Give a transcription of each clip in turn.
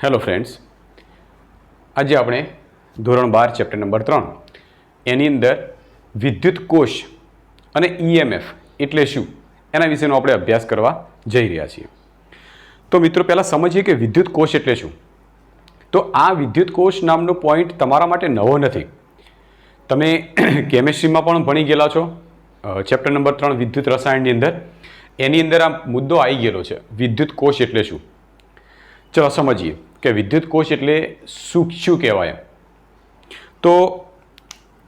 Hello friends, આજે આપણે ધોરણ 12 ચેપ્ટર નંબર 3 એની અંદર વિદ્યુત કોષ અને ઈએમએફ એટલે શું એના વિશેનો આપણે અભ્યાસ કરવા જઈ રહ્યા છીએ. તો મિત્રો પહેલાં સમજીએ કે વિદ્યુત કોષ એટલે શું. તો આ વિદ્યુત કોષ નામનો પોઈન્ટ તમારા માટે નવો નથી. તમે કેમેસ્ટ્રીમાં પણ ભણી ગયેલા છો. ચેપ્ટર નંબર 3 વિદ્યુત રસાયણની અંદર એની અંદર આ મુદ્દો આવી ગયેલો છે, વિદ્યુત કોષ એટલે શું. ચલો સમજીએ કે વિદ્યુત કોષ એટલે શું કહેવાય. તો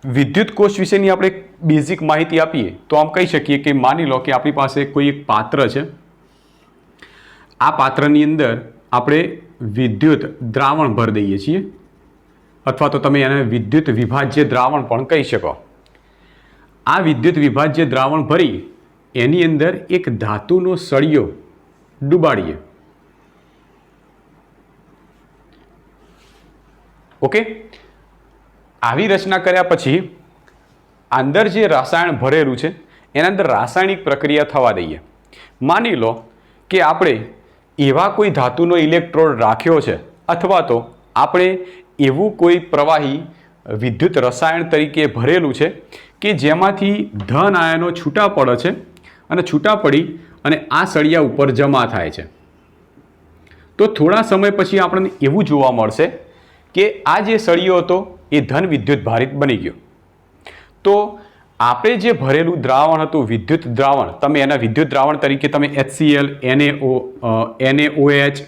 વિદ્યુત કોષ વિશેની આપણે બેઝિક માહિતી આપીએ તો આમ કહી શકીએ કે માની લો કે આપણી પાસે કોઈ એક પાત્ર છે. આ પાત્રની અંદર આપણે વિદ્યુત દ્રાવણ ભરી દઈએ છીએ, અથવા તો તમે એને વિદ્યુત વિભાજ્ય દ્રાવણ પણ કહી શકો. આ વિદ્યુત વિભાજ્ય દ્રાવણ ભરી એની અંદર એક ધાતુનો સળિયો ડુબાડીએ. ઓકે, આવી રચના કર્યા પછી અંદર જે રસાયણ ભરેલું છે એના અંદર રાસાયણિક પ્રક્રિયા થવા દઈએ. માની લો કે આપણે એવા કોઈ ધાતુનો ઇલેક્ટ્રોડ રાખ્યો છે, અથવા તો આપણે એવું કોઈ પ્રવાહી વિદ્યુત રસાયણ તરીકે ભરેલું છે કે જેમાંથી ધન આયનો છૂટા પડે છે અને છૂટા પડી અને આ સળિયા ઉપર જમા થાય છે. તો થોડા સમય પછી આપણને એવું જોવા મળશે કે આ જે સળિયો હતો એ ધન વિદ્યુત ભારિત બની ગયો. તો આપણે જે ભરેલું દ્રાવણ હતું વિદ્યુત દ્રાવણ, તમે એના વિદ્યુત દ્રાવણ તરીકે તમે HCl, NaOH,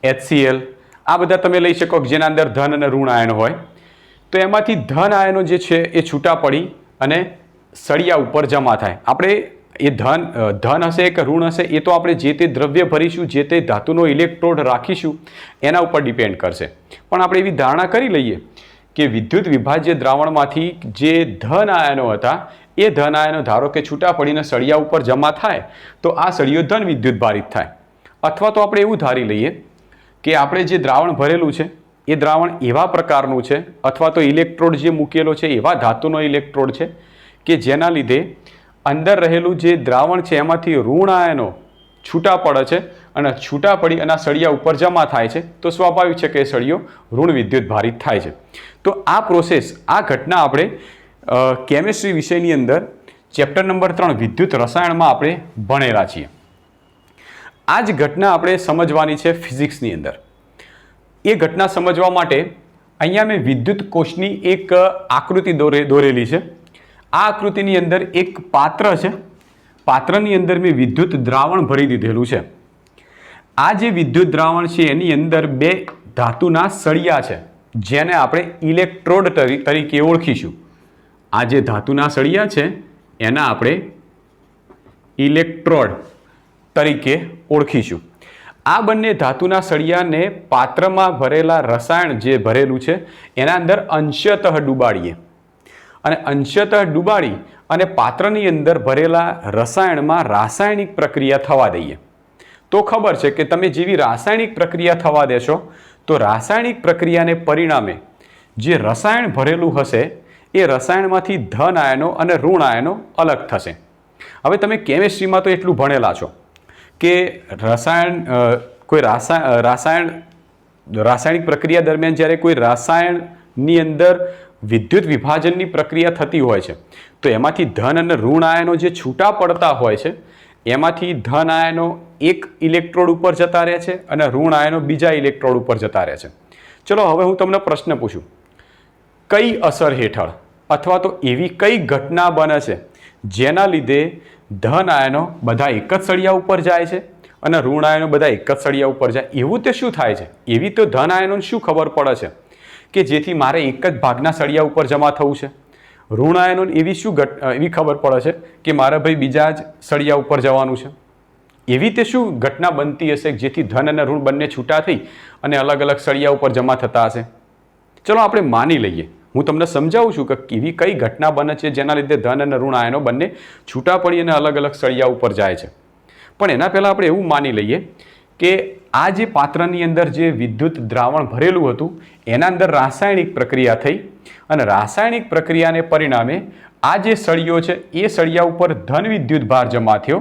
HCl આ બધા તમે લઈ શકો જેના અંદર ધન અને ઋણ આયનો હોય. તો એમાંથી ધન આયનો જે છે એ છૂટા પડી અને સળિયા ઉપર જમા થાય. આપણે એ ધન હશે કે ઋણ હશે એ તો આપણે જે તે દ્રવ્ય ભરીશું, જે તે ધાતુનો ઇલેક્ટ્રોડ રાખીશું એના ઉપર ડિપેન્ડ કરશે. પણ આપણે એવી ધારણા કરી લઈએ કે વિદ્યુત વિભાજ્ય દ્રાવણમાંથી જે ધન આયનો હતા એ ધન આયનો ધારો કે છૂટા પડીને સળિયા ઉપર જમા થાય તો આ સળિયો ધન વિદ્યુત ભારિત થાય. અથવા તો આપણે એવું ધારી લઈએ કે આપણે જે દ્રાવણ ભરેલું છે એ દ્રાવણ એવા પ્રકારનું છે, અથવા તો ઇલેક્ટ્રોડ જે મૂકેલો છે એવા ધાતુનો ઇલેક્ટ્રોડ છે કે જેના લીધે અંદર રહેલું જે દ્રાવણ છે એમાંથી ઋણ આયનો છૂટા પડે છે અને છૂટા પડી અને સળિયા ઉપર જમા થાય છે. તો સ્વાભાવિક છે કે સળિયો ઋણ વિદ્યુત ભારિત થાય છે. તો આ પ્રોસેસ, આ ઘટના આપણે કેમેસ્ટ્રી વિષયની અંદર ચેપ્ટર નંબર 3 વિદ્યુત રસાયણમાં આપણે ભણેલા છીએ. આ જ ઘટના આપણે સમજવાની છે ફિઝિક્સની અંદર. એ ઘટના સમજવા માટે અહીંયા મેં વિદ્યુત કોષની એક આકૃતિ દોરેલી છે. આ આકૃતિની અંદર એક પાત્ર છે. પાત્રની અંદર મેં વિદ્યુત દ્રાવણ ભરી દીધેલું છે. આ જે વિદ્યુત દ્રાવણ છે એની અંદર બે ધાતુના સળિયા છે જેને આપણે ઇલેક્ટ્રોડ તરીકે ઓળખીશું. આ જે ધાતુના સળિયા છે એના આપણે ઇલેક્ટ્રોડ તરીકે ઓળખીશું. આ બંને ધાતુના સળિયાને પાત્રમાં ભરેલા રસાયણ જે ભરેલું છે એના અંદર અંશતઃ ડુબાડીએ અને અંશતઃ ડુબાડી અને પાત્રની અંદર ભરેલા રસાયણમાં રાસાયણિક પ્રક્રિયા થવા દઈએ. તો ખબર છે કે તમે જેવી રાસાયણિક પ્રક્રિયા થવા દેશો તો રાસાયણિક પ્રક્રિયાને પરિણામે જે રસાયણ ભરેલું હશે એ રસાયણમાંથી ધન આયનો અને ઋણ આયનો અલગ થશે. હવે તમે કેમેસ્ટ્રીમાં તો એટલું ભણેલા છો કે રાસાયણિક પ્રક્રિયા દરમિયાન જ્યારે કોઈ રસાયણની અંદર વિદ્યુત વિભાજનની પ્રક્રિયા થતી હોય છે તો એમાંથી ધન અને ઋણ આયનો જે છૂટા પડતા હોય છે એમાંથી ધન આયનો એક ઇલેક્ટ્રોડ ઉપર જતા રહે છે અને ઋણ આયનો બીજા ઇલેક્ટ્રોડ ઉપર જતા રહે છે. ચલો હવે હું તમને પ્રશ્ન પૂછું, કઈ અસર હેઠળ અથવા તો એવી કઈ ઘટના બને છે જેના લીધે ધન આયનો બધા એક જ સળિયા ઉપર જાય છે અને ઋણ આયનો બધા એક જ સળિયા ઉપર જાય? એવું તે શું થાય છે? એવી તો ધન આયનોને શું ખબર પડે છે કે જેથી મારે એક જ ભાગના સળિયા ઉપર જમા થવું છે? ઋણ આયનોને એવી ખબર પડે છે કે મારે ભાઈ બીજા જ સળિયા ઉપર જવાનું છે? એવી તે શું ઘટના બનતી હશે જેથી ધન અને ઋણ બંને છૂટા થઈ અને અલગ અલગ સળિયા ઉપર જમા થતા હશે? ચલો આપણે માની લઈએ, હું તમને સમજાવું છું કે એવી કઈ ઘટના બને છે જેના લીધે ધન અને ઋણ આયનો બંને છૂટા પડી અને અલગ અલગ સળિયા ઉપર જાય છે. પણ એના પહેલાં આપણે એવું માની લઈએ કે આ જે પાત્રની અંદર જે વિદ્યુત દ્રાવણ ભરેલું હતું એના અંદર રાસાયણિક પ્રક્રિયા થઈ અને રાસાયણિક પ્રક્રિયાને પરિણામે આ જે સળિયો છે એ સળિયા ઉપર ધન વિદ્યુત ભાર જમા થયો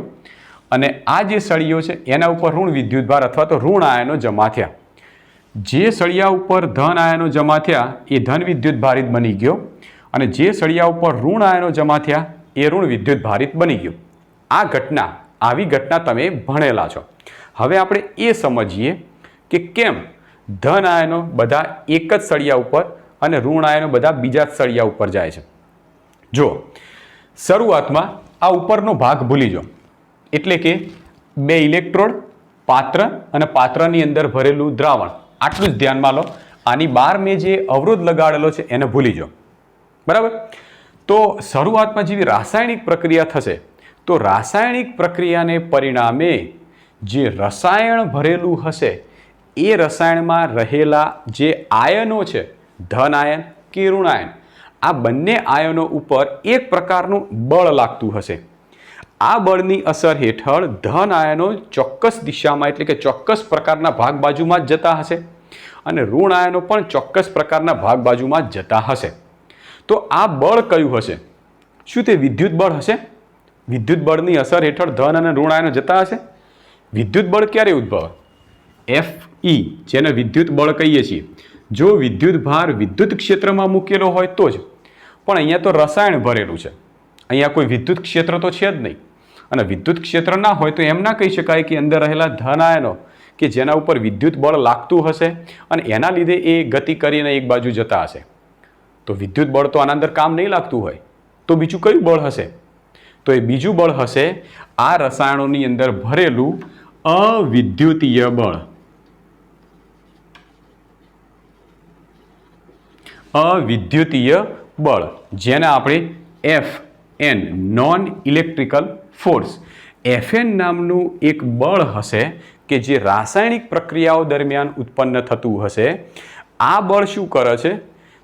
અને આ જે સળિયો છે એના ઉપર ઋણ વિદ્યુત ભાર અથવા તો ઋણ આયનો જમા થયા. જે સળિયા ઉપર ધન આયનો જમા થયા એ ધન વિદ્યુત ભારિત બની ગયો અને જે સળિયા ઉપર ઋણ આયનો જમા થયા એ ઋણ વિદ્યુત ભારિત બની ગયો. આવી ઘટના તમે ભણેલા છો. હવે આપણે એ સમજીએ કે કેમ ધન આયનો બધા એક જ સળિયા ઉપર અને ઋણ આયનો બધા બીજા જ સળિયા ઉપર જાય છે. જો શરૂઆતમાં આ ઉપરનો ભાગ ભૂલી જાઓ, એટલે કે બે ઇલેક્ટ્રોડ, પાત્ર અને પાત્રની અંદર ભરેલું દ્રાવણ, આટલું જ ધ્યાનમાં લો. આની બહાર મેં જે અવરોધ લગાડેલો છે એને ભૂલી જાઓ. બરાબર? તો શરૂઆતમાં જેવી રાસાયણિક પ્રક્રિયા થશે તો રાસાયણિક પ્રક્રિયાને પરિણામે જે રસાયણ ભરેલું હશે એ રસાયણમાં રહેલા જે આયનો છે, ધન આયન કે ઋણ આયન, આ બંને આયનો ઉપર એક પ્રકારનું બળ લાગતું હશે. આ બળની અસર હેઠળ ધન આયનો ચોક્કસ દિશામાં એટલે કે ચોક્કસ પ્રકારના ભાગ બાજુમાં જ જતા હશે અને ઋણ આયનો પણ ચોક્કસ પ્રકારના ભાગ બાજુમાં જ જતા હશે. તો આ બળ કયું હશે? શું તે વિદ્યુત બળ હશે? વિદ્યુત બળની અસર હેઠળ ધન અને ઋણ આયનો જતા હશે. વિદ્યુત બળ ક્યારે ઉદ્ભવે? Fe, જેને વિદ્યુત બળ કહીએ છીએ. જો વિદ્યુત ભાર વિદ્યુત ક્ષેત્રમાં મૂકેલો હોય તો જ. પણ અહીંયા તો રસાયણ ભરેલું છે, અહીંયા કોઈ વિદ્યુત ક્ષેત્ર તો છે જ નહીં. અને વિદ્યુત ક્ષેત્ર ના હોય તો એમ ના કહી શકાય કે અંદર રહેલા ધન આયનો કે જેના ઉપર વિદ્યુત બળ લાગતું હશે અને એના લીધે એ ગતિ કરીને એક બાજુ જતા હશે. તો વિદ્યુત બળ તો આના અંદર કામ નહીં લાગતું હોય તો બીજું કયું બળ હશે? તો એ બીજું બળ હશે આ રસાયણોની અંદર ભરેલું અવિદ્યુતીય બળ. અવિદ્યુતીય બળ, જેને આપણે Fn, non electrical force, Fn નામનું એક બળ હશે કે જે રાસાયણિક પ્રક્રિયાઓ દરમિયાન ઉત્પન્ન થતું હશે. આ બળ શું કરે છે?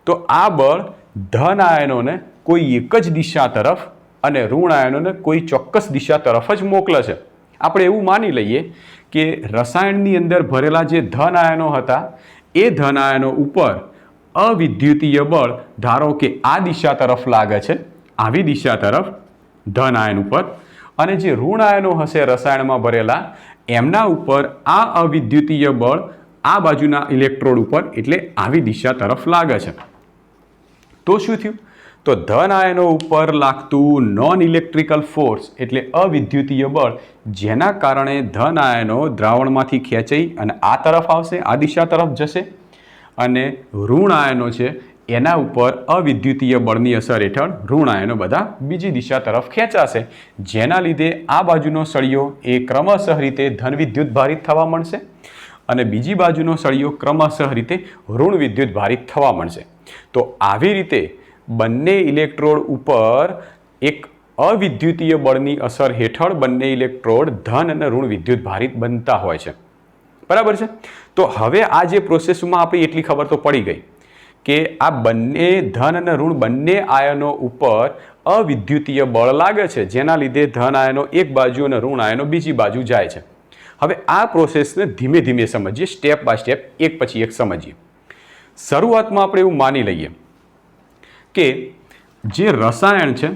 તો આ બળ ધન આયનોને કોઈ એક જ દિશા તરફ અને ઋણ આયનોને કોઈ ચોક્કસ દિશા તરફ જ મોકલે છે. આપણે એવું માની લઈએ કે રસાયણની અંદર ભરેલા જે ધન આયનો હતા એ ધન આયનો ઉપર અવિદ્યુતીય બળ ધારો કે આ દિશા તરફ લાગે છે, આવી દિશા તરફ ધન આયન ઉપર, અને જે ઋણ આયનો હશે રસાયણમાં ભરેલા એમના ઉપર આ અવિદ્યુતીય બળ આ બાજુના ઇલેક્ટ્રોડ ઉપર એટલે આવી દિશા તરફ લાગે છે. તો શું થયું? તો ધન આયનો ઉપર લાગતું નોન ઇલેક્ટ્રિકલ ફોર્સ એટલે અવિદ્યુતીય બળ, જેના કારણે ધન આયનો દ્રાવણમાંથી ખેંચાઈ અને આ તરફ આવશે, આ દિશા તરફ જશે, અને ઋણ આયનો છે એના ઉપર અવિદ્યુતીય બળની અસર હેઠળ ઋણ આયનો બધા બીજી દિશા તરફ ખેંચાશે, જેના લીધે આ બાજુનો સળિયો એ ક્રમશઃ રીતે ધન વિદ્યુત ભારિત થવા મળશે અને બીજી બાજુનો સળિયો ક્રમશઃ રીતે ઋણ વિદ્યુત ભારિત થવા મળશે. તો આવી રીતે બંને ઇલેક્ટ્રોડ ઉપર એક અવિદ્યુતીય બળની અસર હેઠળ બંને ઇલેક્ટ્રોડ ધન અને ઋણ વિદ્યુત ભારિત બનતા હોય છે. બરાબર છે? તો હવે આ જે પ્રોસેસમાં આપણી એટલી ખબર તો પડી ગઈ કે આ બંને ધન અને ઋણ બંને આયનો ઉપર અવિદ્યુતીય બળ લાગે છે, જેના લીધે ધન આયનો એક બાજુ અને ઋણ આયનો બીજી બાજુ જાય છે. હવે આ પ્રોસેસને ધીમે ધીમે સમજીએ, સ્ટેપ બાય સ્ટેપ, એક પછી એક સમજીએ. શરૂઆતમાં આપણે એવું માની લઈએ કે જે રસાયણ છે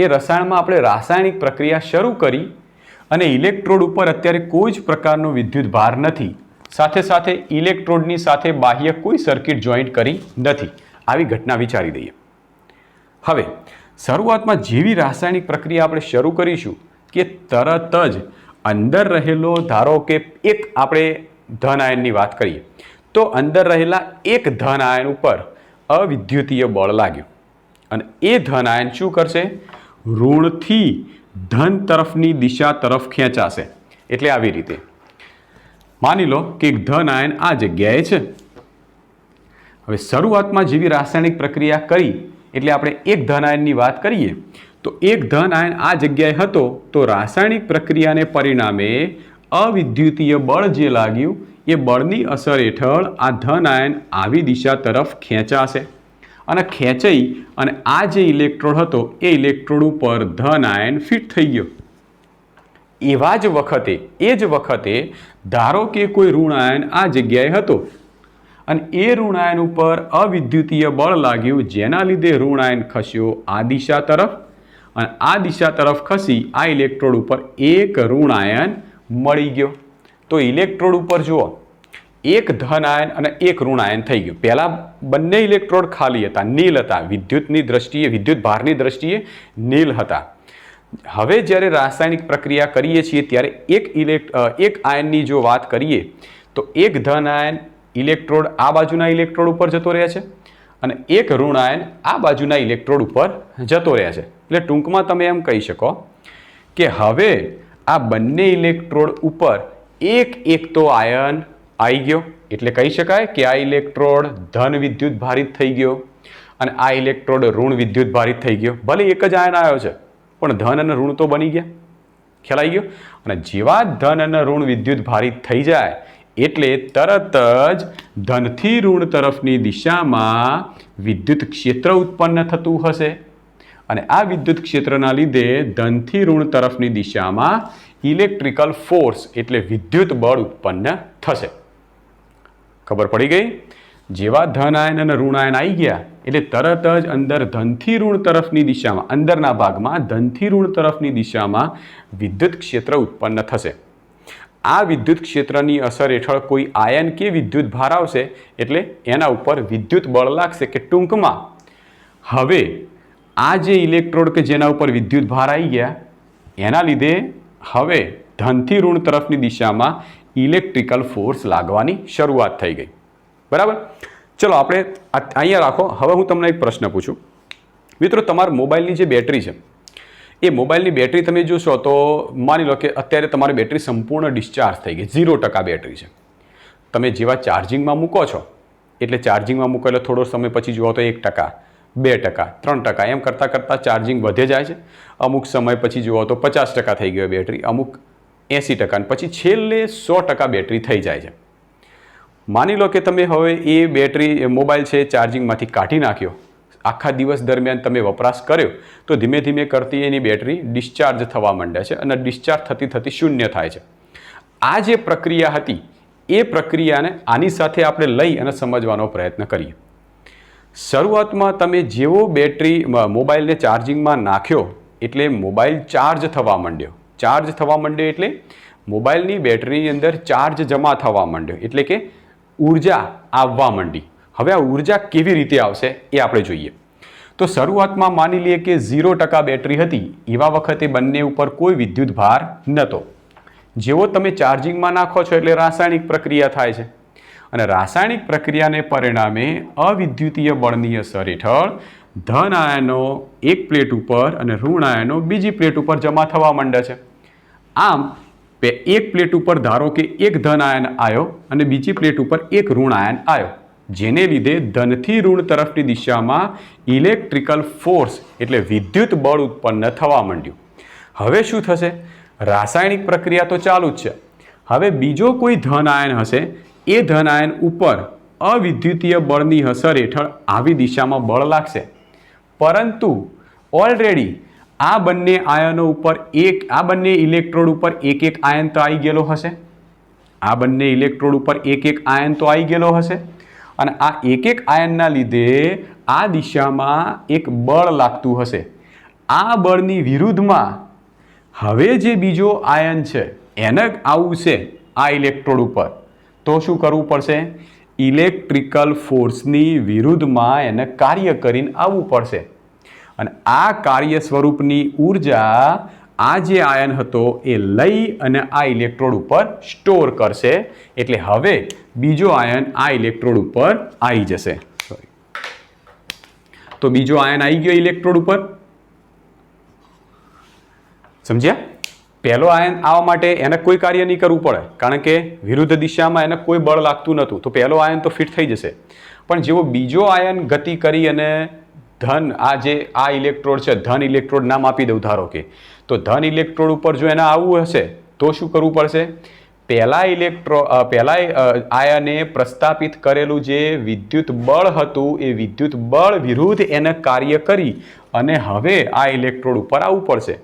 એ રસાયણમાં આપણે રાસાયણિક પ્રક્રિયા શરૂ કરી અને ઇલેક્ટ્રોડ ઉપર અત્યારે કોઈ જ પ્રકારનો વિદ્યુત ભાર નથી, સાથે સાથે ઇલેક્ટ્રોડની સાથે બાહ્ય કોઈ સર્કિટ જોઈન્ટ કરી નથી. આવી ઘટના વિચારી દઈએ. હવે શરૂઆતમાં જેવી રાસાયણિક પ્રક્રિયા આપણે શરૂ કરીશું કે તરત જ અંદર રહેલો, ધારો કે એક આપણે ધન આયનની વાત કરીએ તો અંદર રહેલા એક ધન આયન ઉપર અવિદ્યુતીય બળ લાગ્યું અને એ ધન આયન શું કરશે? ઋણથી ધન તરફની દિશા તરફ ખેંચાશે. એટલે આવી રીતે માની લો કે એક ધન આયન આ જગ્યાએ છે. હવે શરૂઆતમાં જેવી રાસાયણિક પ્રક્રિયા કરી એટલે આપણે એક ધન આયનની વાત કરીએ તો એક ધન આયન આ જગ્યાએ હતો તો રાસાયણિક પ્રક્રિયાને પરિણામે અવિદ્યુતીય બળ જે લાગ્યું એ બળની અસર હેઠળ આ ધન આયન આવી દિશા તરફ ખેંચાશે અને ખેંચાઈ અને આ જે ઇલેક્ટ્રોડ હતો એ ઇલેક્ટ્રોડ ઉપર ધન આયન ફિટ થઈ ગયો. એવા જ વખતે એ જ વખતે ધારો કે કોઈ ઋણ આયન આ જગ્યાએ હતો અને એ ઋણ આયન ઉપર અવિદ્યુતીય બળ લાગ્યું, જેના લીધે ઋણ આયન ખસ્યો આ દિશા તરફ અને આ દિશા તરફ ખસી આ ઇલેક્ટ્રોડ ઉપર એક ઋણ આયન મળી ગયો. તો ઇલેક્ટ્રોડ ઉપર જુઓ એક ધન આયન અને એક ઋણ આયન થઈ ગયું. પહેલા બંને ઇલેક્ટ્રોડ ખાલી હતા, નીલ હતા, વિદ્યુતની દ્રષ્ટિએ, વિદ્યુત ભારની દ્રષ્ટિએ નીલ હતા. હવે જ્યારે રાસાયણિક પ્રક્રિયા કરીએ છીએ ત્યારે એક આયનની જો વાત કરીએ તો એક ધન આયન ઇલેક્ટ્રોડ આ બાજુના ઇલેક્ટ્રોડ ઉપર જતો રહે છે અને એક ઋણ આયન આ બાજુના ઇલેક્ટ્રોડ ઉપર જતો રહે છે. એટલે ટૂંકમાં તમે એમ કહી શકો કે હવે આ બંને ઇલેક્ટ્રોડ ઉપર એક તો આયન આવી ગયો. એટલે કહી શકાય કે આ ઇલેક્ટ્રોડ ધન વિદ્યુત ભારિત થઈ ગયો અને આ ઇલેક્ટ્રોડ ઋણ વિદ્યુત ભારિત થઈ ગયો. ભલે એક જ આયન આવ્યો છે પણ ધન અને ઋણ તો બની ગયા. ખ્યાલ આવી ગયો? અને જેવા ધન અને ઋણ વિદ્યુત ભારિત થઈ જાય એટલે તરત જ ધનથી ઋણ તરફની દિશામાં વિદ્યુત ક્ષેત્ર ઉત્પન્ન થતું હશે અને આ વિદ્યુત ક્ષેત્રના લીધે ધનથી ઋણ તરફની દિશામાં ઇલેક્ટ્રિકલ ફોર્સ એટલે વિદ્યુત બળ ઉત્પન્ન થશે. ખબર પડી ગઈ? જેવા ધન આયન અને ઋણ આયન આવી ગયા એટલે તરત જ અંદર ધનથી ઋણ તરફની દિશામાં, અંદરના ભાગમાં ધનથી ઋણ તરફની દિશામાં વિદ્યુત ક્ષેત્ર ઉત્પન્ન થશે. આ વિદ્યુત ક્ષેત્રની અસર હેઠળ કોઈ આયન કે વિદ્યુત ભાર આવશે એટલે એના ઉપર વિદ્યુત બળ લાગશે. કે ટૂંકમાં હવે આ જે ઇલેક્ટ્રોડ કે જેના ઉપર વિદ્યુત ભાર આવી ગયા એના લીધે હવે ધનથી ઋણ તરફની દિશામાં ઇલેક્ટ્રિકલ ફોર્સ લાગવાની શરૂઆત થઈ ગઈ. બરાબર? ચલો આપણે અહીંયા રાખો. હવે હું તમને એક પ્રશ્ન પૂછું. મિત્રો, તમારા મોબાઈલની જે બેટરી છે એ મોબાઈલની બેટરી તમે જોશો તો માની લો કે અત્યારે તમારી બેટરી સંપૂર્ણ ડિસ્ચાર્જ થઈ ગઈ, 0% બેટરી છે. તમે જેવા ચાર્જિંગમાં મૂકો છો એટલે ચાર્જિંગમાં મૂકો એટલે થોડો સમય પછી જુઓ તો 1%, 2%, 3% એમ કરતાં કરતાં ચાર્જિંગ વધે જાય છે. અમુક સમય પછી જુઓ તો 50% થઈ ગયો બેટરી, અમુક 80% અને પછી છેલ્લે 100% બેટરી થઈ જાય છે. માની લો કે તમે હવે એ બેટરી મોબાઈલ છે ચાર્જિંગમાંથી કાઢી નાખ્યો, આખા દિવસ દરમિયાન તમે વપરાશ કર્યો તો ધીમે ધીમે કરતી એની બેટરી ડિસ્ચાર્જ થવા માંડે છે અને ડિસ્ચાર્જ થતી થતી શૂન્ય થાય છે. આ જે પ્રક્રિયા હતી એ પ્રક્રિયાને આની સાથે આપણે લઈ અને સમજવાનો પ્રયત્ન કરીએ. શરૂઆતમાં તમે જેવો બેટરી મોબાઈલને ચાર્જિંગમાં નાખ્યો એટલે મોબાઈલ ચાર્જ થવા માંડ્યો. ચાર્જ થવા માંડ્યો એટલે મોબાઈલની બેટરીની અંદર ચાર્જ જમા થવા માંડ્યો એટલે કે ઉર્જા આવવા માંડી. હવે આ ઉર્જા કેવી રીતે આવશે એ આપણે જોઈએ. તો શરૂઆતમાં માની લઈએ કે 0% બેટરી હતી. એવા વખતે બંને ઉપર કોઈ વિદ્યુત ભાર નહોતો. જેવો તમે ચાર્જિંગમાં નાખો છો એટલે રાસાયણિક પ્રક્રિયા થાય છે અને રાસાયણિક પ્રક્રિયાને પરિણામે અવિદ્યુતીય બળની અસર હેઠળ ધન આયનો એક પ્લેટ ઉપર અને ઋણ આયનો બીજી પ્લેટ ઉપર જમા થવા માંડે છે. આમ એક પ્લેટ ઉપર ધારો કે એક ધન આયન આવ્યો અને બીજી પ્લેટ ઉપર એક ઋણ આયન આવ્યો, જેને લીધે ધનથી ઋણ તરફની દિશામાં ઇલેક્ટ્રિકલ ફોર્સ એટલે વિદ્યુત બળ ઉત્પન્ન થવા માંડ્યું. હવે શું થશે? રાસાયણિક પ્રક્રિયા તો ચાલુ જ છે. હવે બીજો કોઈ ધન આયન હશે, એ ધન આયન ઉપર અવિદ્યુતીય બળની અસર હેઠળ આવી દિશામાં બળ લાગશે. પરંતુ ઓલરેડી આ બંને આયનો ઉપર આ બંને ઇલેક્ટ્રોડ ઉપર એક આયન તો આવી ગયેલો હશે. આ બંને ઇલેક્ટ્રોડ ઉપર એક આયન તો આવી ગયેલો હશે અને આ એક આયનના લીધે આ દિશામાં એક બળ લાગતું હશે. આ બળની વિરુદ્ધમાં હવે જે બીજો આયન છે એને આવવું છે આ ઇલેક્ટ્રોડ ઉપર, તો શું કરવું પડશે? ઇલેક્ટ્રિકલ ફોર્સની વિરુદ્ધમાં એને કાર્ય કરીને આવવું પડશે અને આ કાર્ય સ્વરૂપની ઉર્જા આ જે આયન હતો એ લઈ અને આ ઇલેક્ટ્રોડ ઉપર સ્ટોર કરશે. એટલે હવે બીજો આયન આ ઇલેક્ટ્રોડ ઉપર આવી જશે. તો બીજો આયન આવી ગયો ઇલેક્ટ્રોડ ઉપર. સમજ્યા? પહેલો આયન આવવા માટે એને કોઈ કાર્ય નહીં કરવું પડે કારણ કે વિરુદ્ધ દિશામાં એને કોઈ બળ લાગતું નહોતું, તો પહેલો આયન તો ફિટ થઈ જશે. પણ જેવો બીજો આયન ગતિ કરી અને ધન આ ઇલેક્ટ્રોડ છે, ધન ઇલેક્ટ્રોડ નામ આપી દઉં ધારો કે, તો ધન ઇલેક્ટ્રોડ ઉપર જો એને આવવું હશે તો શું કરવું પડશે? પહેલા આયને પ્રસ્થાપિત કરેલું જે વિદ્યુત બળ હતું એ વિદ્યુત બળ વિરુદ્ધ એને કાર્ય કરી અને હવે આ ઇલેક્ટ્રોડ ઉપર આવવું પડશે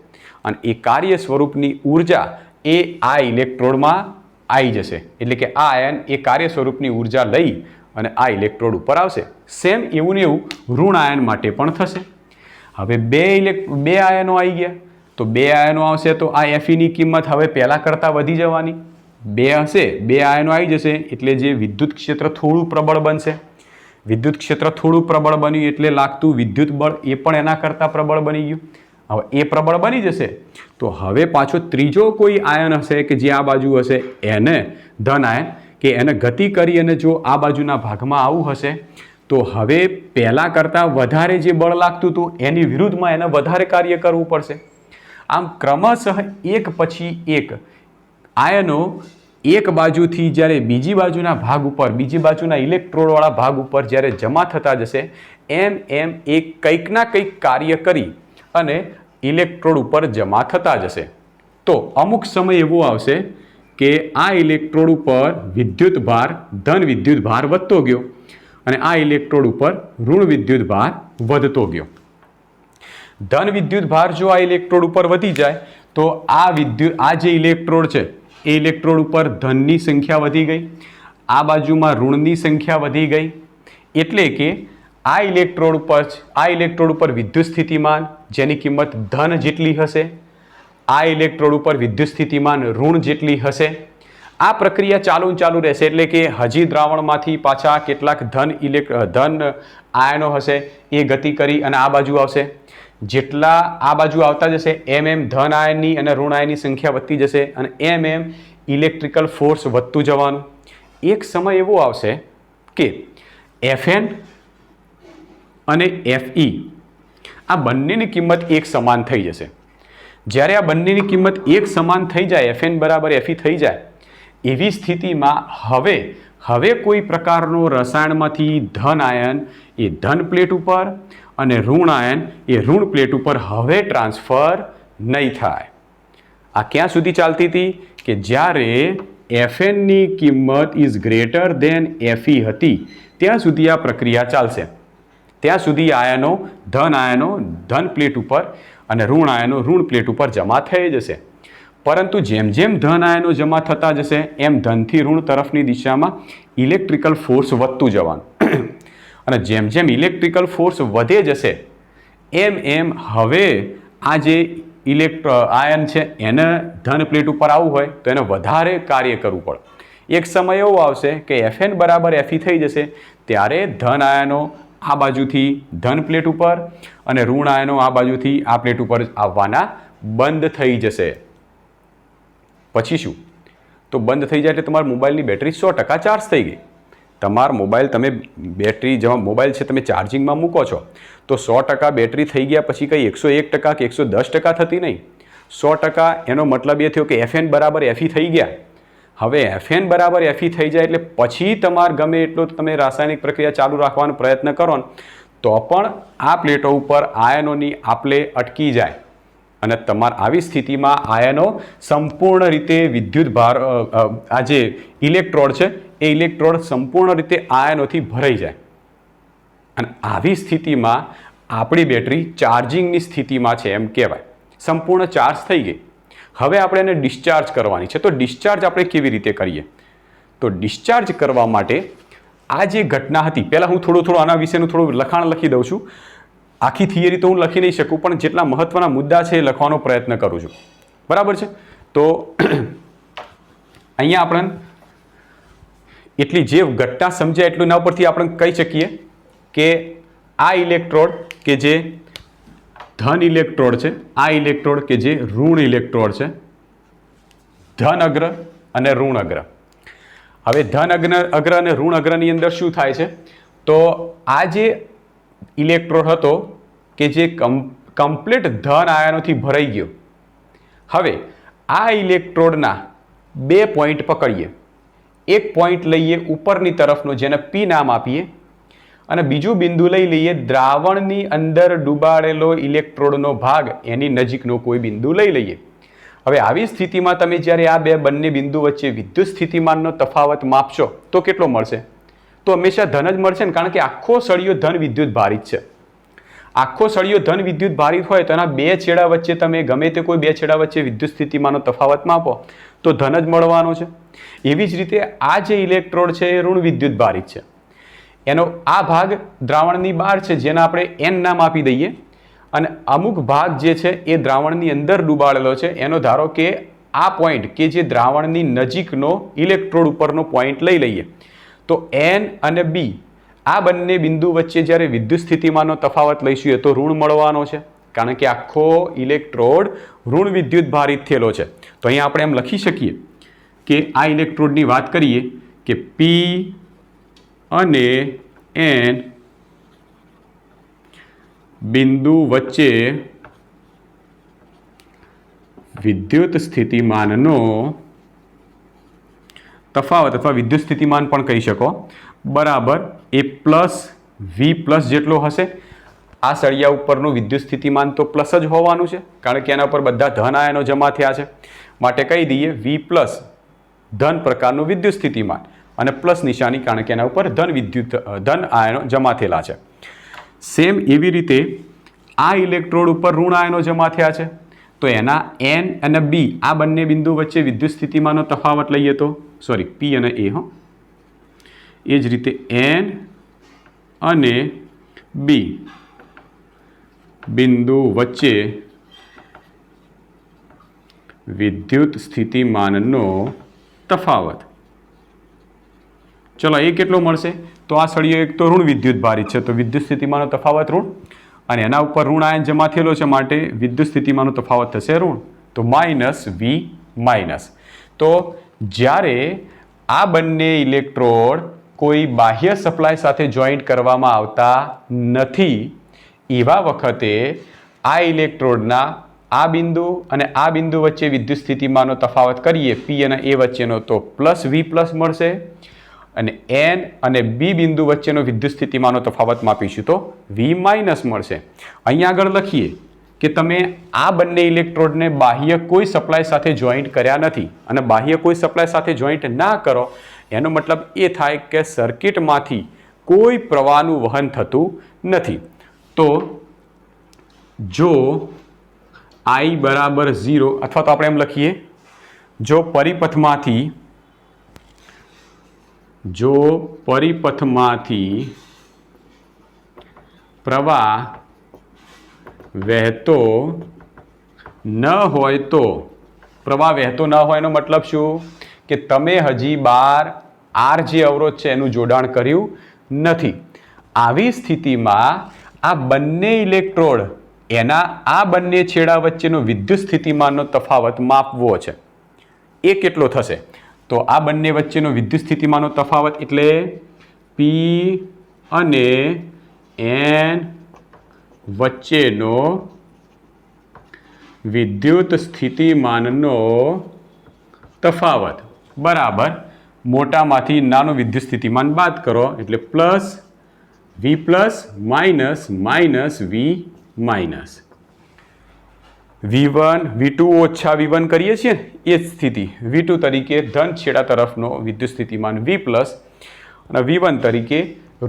અને એ કાર્ય સ્વરૂપની ઉર્જા એ આ ઇલેક્ટ્રોડમાં આવી જશે. એટલે કે આ આયન એ કાર્ય સ્વરૂપની ઉર્જા લઈ અને આ ઇલેક્ટ્રોડ ઉપર આવશે. સેમ એવું ને એવું ઋણ આયન માટે પણ થશે. હવે બે આયનો આવી ગયા તો બે આયનો આવશે તો આ Feની કિંમત હવે પહેલાં કરતાં વધી જવાની. બે હશે, બે આયનો આવી જશે એટલે જે વિદ્યુત ક્ષેત્ર થોડું પ્રબળ બનશે. વિદ્યુત ક્ષેત્ર થોડું પ્રબળ બન્યું એટલે લાગતું વિદ્યુત બળ એ પણ એના કરતાં પ્રબળ બની ગયું. હવે એ પ્રબળ બની જશે તો હવે પાછો ત્રીજો કોઈ આયન હશે કે જે આ બાજુ હશે એને ધન આયન કે એને ગતિ કરી અને જો આ બાજુના ભાગમાં આવું હશે તો હવે પહેલાં કરતાં વધારે જે બળ લાગતું હતું એની વિરુદ્ધમાં એને વધારે કાર્ય કરવું પડશે. આમ ક્રમશઃ એક પછી એક આયનો એક બાજુથી જ્યારે બીજી બાજુના ભાગ ઉપર, બીજી બાજુના ઇલેક્ટ્રોડવાળા ભાગ ઉપર જ્યારે જમા થતા જશે એમ એમ એ કંઈકના કંઈક કાર્ય કરી અને ઇલેક્ટ્રોડ ઉપર જમા થતા જશે. તો અમુક સમય એવો આવશે કે આ ઇલેક્ટ્રોડ ઉપર વિદ્યુત ભાર, ધન વિદ્યુત ભાર વધતો ગયો અને આ ઇલેક્ટ્રોડ ઉપર ઋણ વિદ્યુત ભાર વધતો ગયો. ધન વિદ્યુત ભાર જો આ ઇલેક્ટ્રોડ ઉપર વધી જાય તો આ જે ઇલેક્ટ્રોડ છે એ ઇલેક્ટ્રોડ ઉપર ધનની સંખ્યા વધી ગઈ, આ બાજુમાં ઋણની સંખ્યા વધી ગઈ. એટલે કે આ ઇલેક્ટ્રોડ ઉપર વિદ્યુત સ્થિતિમાન જેની કિંમત ધન જેટલી હશે, આ ઇલેક્ટ્રોડ ઉપર વિદ્યુત સ્થિતિમાન ઋણ જેટલી હશે. આ પ્રક્રિયા ચાલુ રહેશે એટલે કે હજી દ્રાવણમાંથી પાછા કેટલાક ધન આયનો હશે એ ગતિ કરી અને આ બાજુ આવશે. જેટલા આ બાજુ આવતા જશે એમ એમ ધન આયનની અને ઋણ આયનની સંખ્યા વધતી જશે અને એમ એમ ઇલેક્ટ્રિકલ ફોર્સ વધતું જવાનું. એક સમય એવો આવશે કે Fn અને Fe આ બંનેની કિંમત એક સમાન થઈ જશે. જ્યારે આ બંનેની કિંમત એક સમાન થઈ જાય, Fn બરાબર Fe થઈ જાય, એવી સ્થિતિમાં હવે કોઈ પ્રકારનો રસાયણમાંથી ધન આયન એ ધન પ્લેટ ઉપર અને ઋણ આયન એ ઋણ પ્લેટ ઉપર હવે ટ્રાન્સફર નહીં થાય. આ ક્યાં સુધી ચાલતી હતી કે જ્યારે Fn ની કિંમત ઇઝ ગ્રેટર દેન Fe હતી ત્યાં સુધી આ પ્રક્રિયા ચાલશે. ત્યાં સુધી આયનો ધન પ્લેટ ઉપર અને ઋણ આયનો ઋણ પ્લેટ ઉપર જમા થઈ જશે. પરંતુ જેમ જેમ ધન આયનો જમા થતા જશે એમ ધનથી ઋણ તરફની દિશામાં ઇલેક્ટ્રિકલ ફોર્સ વધતું જવાનું અને જેમ જેમ ઇલેક્ટ્રિકલ ફોર્સ વધે જશે એમ એમ હવે આ જે આયન છે એને ધન પ્લેટ ઉપર આવવું હોય તો એને વધારે કાર્ય કરવું પડે. એક સમય એવો આવશે કે Fn બરાબર Fe થઈ જશે ત્યારે ધન આયનો આ બાજુથી ધન પ્લેટ ઉપર અને ઋણ આયનો આ બાજુથી આ પ્લેટ ઉપર આવવાના બંધ થઈ જશે. પછી શું? તો બંધ થઈ જાય એટલે તમારા મોબાઈલની બેટરી 100% ચાર્જ થઈ ગઈ. તમારો મોબાઈલ મોબાઈલ છે તમે ચાર્જિંગમાં મૂકો છો તો 100% બેટરી થઈ ગયા પછી કંઈ 101% કે 110% થતી નહીં. 100% એનો મતલબ એ થયો કે Fn બરાબર Fe થઈ ગયા. હવે Fn બરાબર Fe થઈ જાય એટલે પછી તમારે ગમે એટલો તમે રાસાયણિક પ્રક્રિયા ચાલુ રાખવાનો પ્રયત્ન કરો ને તો પણ આ પ્લેટો ઉપર આયનોની આપલે અટકી જાય અને તમારે આવી સ્થિતિમાં આયનો સંપૂર્ણ રીતે વિદ્યુત ભાર આ જે ઇલેક્ટ્રોડ છે એ ઇલેક્ટ્રોડ સંપૂર્ણ રીતે આયનોથી ભરાઈ જાય અને આવી સ્થિતિમાં આપણી બેટરી ચાર્જિંગની સ્થિતિમાં છે એમ કહેવાય. સંપૂર્ણ ચાર્જ થઈ ગઈ. હવે આપણે એને ડિસ્ચાર્જ કરવાની છે. તો ડિસ્ચાર્જ આપણે કેવી રીતે કરીએ? તો ડિસ્ચાર્જ કરવા માટે આ જે ઘટના હતી, પહેલાં હું થોડું આના વિશેનું થોડું લખાણ લખી દઉં છું. આખી થિયરી તો હું લખી નહીં શકું પણ જેટલા મહત્વના મુદ્દા છે એ લખવાનો પ્રયત્ન કરું છું. બરાબર છે? તો અહીંયા આપણે એટલી જે ઘટના સમજાય એટલું એના ઉપરથી આપણે કહી શકીએ કે આ ઇલેક્ટ્રોડ કે જે ધન ઇલેક્ટ્રોડ છે, આ ઇલેક્ટ્રોડ કે જે ઋણ ઇલેક્ટ્રોડ છે, ધન અગ્ર અને ઋણ અગ્ર. હવે ધન અગ્ર અને ઋણ અગ્રની અંદર શું થાય છે? તો આ જે ઇલેક્ટ્રોડ હતો કે જે કમ્પ્લીટ ધન આયનોથી ભરાઈ ગયો. હવે આ ઇલેક્ટ્રોડના બે પોઈન્ટ પકડીએ. એક પોઈન્ટ લઈએ ઉપરની તરફનો જેને P નામ આપીએ અને બીજું બિંદુ લઈ લઈએ દ્રાવણની અંદર ડૂબાડેલો ઇલેક્ટ્રોડનો ભાગ એની નજીકનો કોઈ બિંદુ લઈ લઈએ. હવે આવી સ્થિતિમાં તમે જ્યારે આ બંને બિંદુ વચ્ચે વિદ્યુત સ્થિતિમાનનો તફાવત માપશો તો કેટલો મળશે? તો હંમેશા ધન જ મળશે ને, કારણ કે આખો સળિયો ધન વિદ્યુત ભારિત છે. આખો સળિયો ધન વિદ્યુત ભારિત હોય તો એના બે છેડા વચ્ચે તમે ગમે તે કોઈ બે છેડા વચ્ચે વિદ્યુત સ્થિતિમાનનો તફાવત માપો તો ધન જ મળવાનો છે. એવી જ રીતે આ જે ઇલેક્ટ્રોડ છે એ ઋણ વિદ્યુત ભારિત છે. એનો આ ભાગ દ્રાવણની બહાર છે જેને આપણે N નામ આપી દઈએ અને અમુક ભાગ જે છે એ દ્રાવણની અંદર ડૂબાડેલો છે એનો ધારો કે આ પોઈન્ટ કે જે દ્રાવણની નજીકનો ઇલેક્ટ્રોડ ઉપરનો પોઈન્ટ લઈ લઈએ તો N અને B આ બંને બિંદુ વચ્ચે જ્યારે વિદ્યુત સ્થિતિમાનનો તફાવત લઈશું તો ઋણ મળવાનો છે, કારણ કે આખો ઇલેક્ટ્રોડ ઋણ વિદ્યુત ભારિત થયેલો છે. તો અહીંયા આપણે એમ લખી શકીએ કે આ ઇલેક્ટ્રોડની વાત કરીએ કે P અને N બિંદુ વચ્ચે વિદ્યુત સ્થિતિમાનનો તફાવત અથવા વિદ્યુત સ્થિતિમાન પણ કહી શકો બરાબર A પ્લસ V પ્લસ જેટલો હશે. આ સળિયા ઉપરનું વિદ્યુત સ્થિતિમાન તો પ્લસ જ હોવાનું છે, કારણ કે એના પર બધા ધન આયનો જમા થયા છે. માટે કહી દઈએ V પ્લસ ધન પ્રકારનું વિદ્યુત સ્થિતિમાન અને પ્લસ નિશાની, કારણ કે એના ઉપર ધન આયનો જમા થયેલા છે. સેમ એવી રીતે આ ઇલેક્ટ્રોડ ઉપર ઋણ આયનો જમા થયા છે, તો એના N અને B આ બંને બિંદુ વચ્ચે વિદ્યુત સ્થિતિમાનનો તફાવત લઈએ તો P અને A એ જ રીતે N અને B બિંદુ વચ્ચે વિદ્યુત સ્થિતિમાનનો તફાવત. ચલો એ કેટલો મળશે? તો આ સળિયો એક તો ઋણ વિદ્યુત ભારિત છે, તો વિદ્યુત સ્થિતિમાનનો તફાવત ઋણ, અને એના ઉપર ઋણ આયન જમા થયેલો છે માટે વિદ્યુત સ્થિતિમાનનો તફાવત થશે ઋણ, તો -V માઇનસ. તો જ્યારે આ બંને ઇલેક્ટ્રોડ કોઈ બાહ્ય સપ્લાય સાથે જોઈન્ટ કરવામાં આવતા નથી એવા વખતે આ ઇલેક્ટ્રોડના આ બિંદુ અને આ બિંદુ વચ્ચે વિદ્યુત સ્થિતિમાનનો તફાવત કરીએ P અને A વચ્ચેનો તો +V પ્લસ મળશે, અને N અને B બિંદુ વચ્ચેનો વિદ્યુત સ્થિતિમાનનો તફાવત માપીશું તો V માઇનસ મળશે. અહીંયા આગળ લખીએ કે તમે આ બંને ઇલેક્ટ્રોડને બાહ્ય કોઈ સપ્લાય સાથે જોઈન્ટ કર્યા નથી, અને બાહ્ય કોઈ સપ્લાય સાથે જોઈન્ટ ના કરો એનો મતલબ એ થાય કે સર્કિટમાંથી કોઈ પ્રવાહનું વહન થતું નથી. તો જો I બરાબર 0, અથવા તો આપણે એમ લખીએ જો પરિપથમાંથી પ્રવાહ વહેતો ન હોય તો, પ્રવાહ વહેતો ન હોય એનો મતલબ શું કે તમે હજી બાર R જે અવરોધ છે એનું જોડાણ કર્યું નથી. આવી સ્થિતિમાં આ બંને ઇલેક્ટ્રોડ એના આ બંને છેડા વચ્ચેનો વિદ્યુત સ્થિતિમાનનો તફાવત માપવો છે. એ કેટલો થશે? તો આ બંને વચ્ચેનો વિદ્યુત સ્થિતિમાનનો તફાવત એટલે P અને N વચ્ચેનો વિદ્યુત સ્થિતિમાનનો તફાવત બરાબર મોટામાંથી નાનું વિદ્યુત સ્થિતિમાન બાદ કરો એટલે +V plus minus V minus. V1 V2 ઓછા V1 કરીએ છીએ એ જ સ્થિતિ V2 તરીકે ધન છેડા તરફનો વિદ્યુત સ્થિતિમાન V પ્લસ અને V1 તરીકે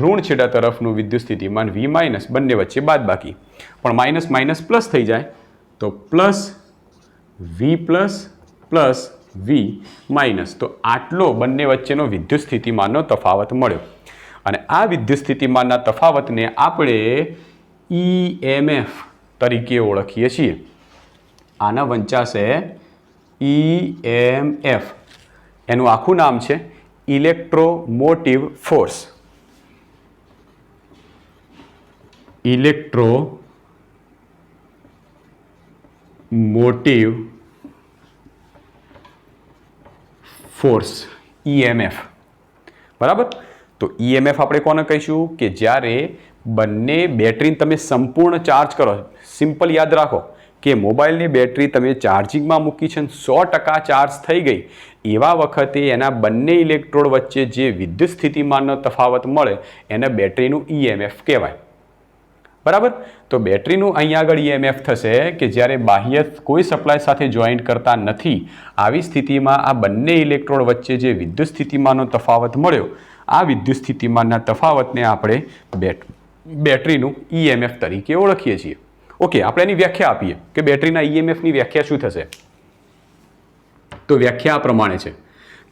ઋણ છેડા તરફનું વિદ્યુત સ્થિતિમાન V માઇનસ, બંને વચ્ચે બાદબાકી, પણ માઇનસ માઇનસ પ્લસ થઈ જાય તો +V પ્લસ V માઇનસ. તો આટલો બંને વચ્ચેનો વિદ્યુત સ્થિતિમાનનો તફાવત મળ્યો, અને આ વિદ્યુત સ્થિતિમાનના તફાવતને આપણે EMF તરીકે ઓળખીએ છીએ. આના વંચાશે EMF. એનું આખું નામ છે electromotive force. Electromotive force EMF બરાબર. તો EMF આપણે કોને કહીશું કે જ્યારે બંને બેટરીને તમે સંપૂર્ણ ચાર્જ કરો. સિમ્પલ યાદ રાખો કે મોબાઈલની બેટરી તમે ચાર્જિંગમાં મૂકી છે 100% ચાર્જ થઈ ગઈ એવા વખતે એના બંને ઇલેક્ટ્રોડ વચ્ચે જે વિદ્યુત સ્થિતિમાનનો તફાવત મળે એને બેટરીનું EMF કહેવાય બરાબર. તો બેટરીનું અહીંયા આગળ EMF થશે કે જ્યારે બાહ્ય કોઈ સપ્લાય સાથે જોઈન્ટ કરતા નથી આવી સ્થિતિમાં આ બંને ઇલેક્ટ્રોડ વચ્ચે જે વિદ્યુત સ્થિતિમાનનો તફાવત મળ્યો આ વિદ્યુત સ્થિતિમાનના તફાવતને આપણે બેટરીનું EMF તરીકે ઓળખીએ છીએ. ઓકે, આપણે એની વ્યાખ્યા આપીએ કે બેટરીના EMFની વ્યાખ્યા શું થશે. તો વ્યાખ્યા આ પ્રમાણે છે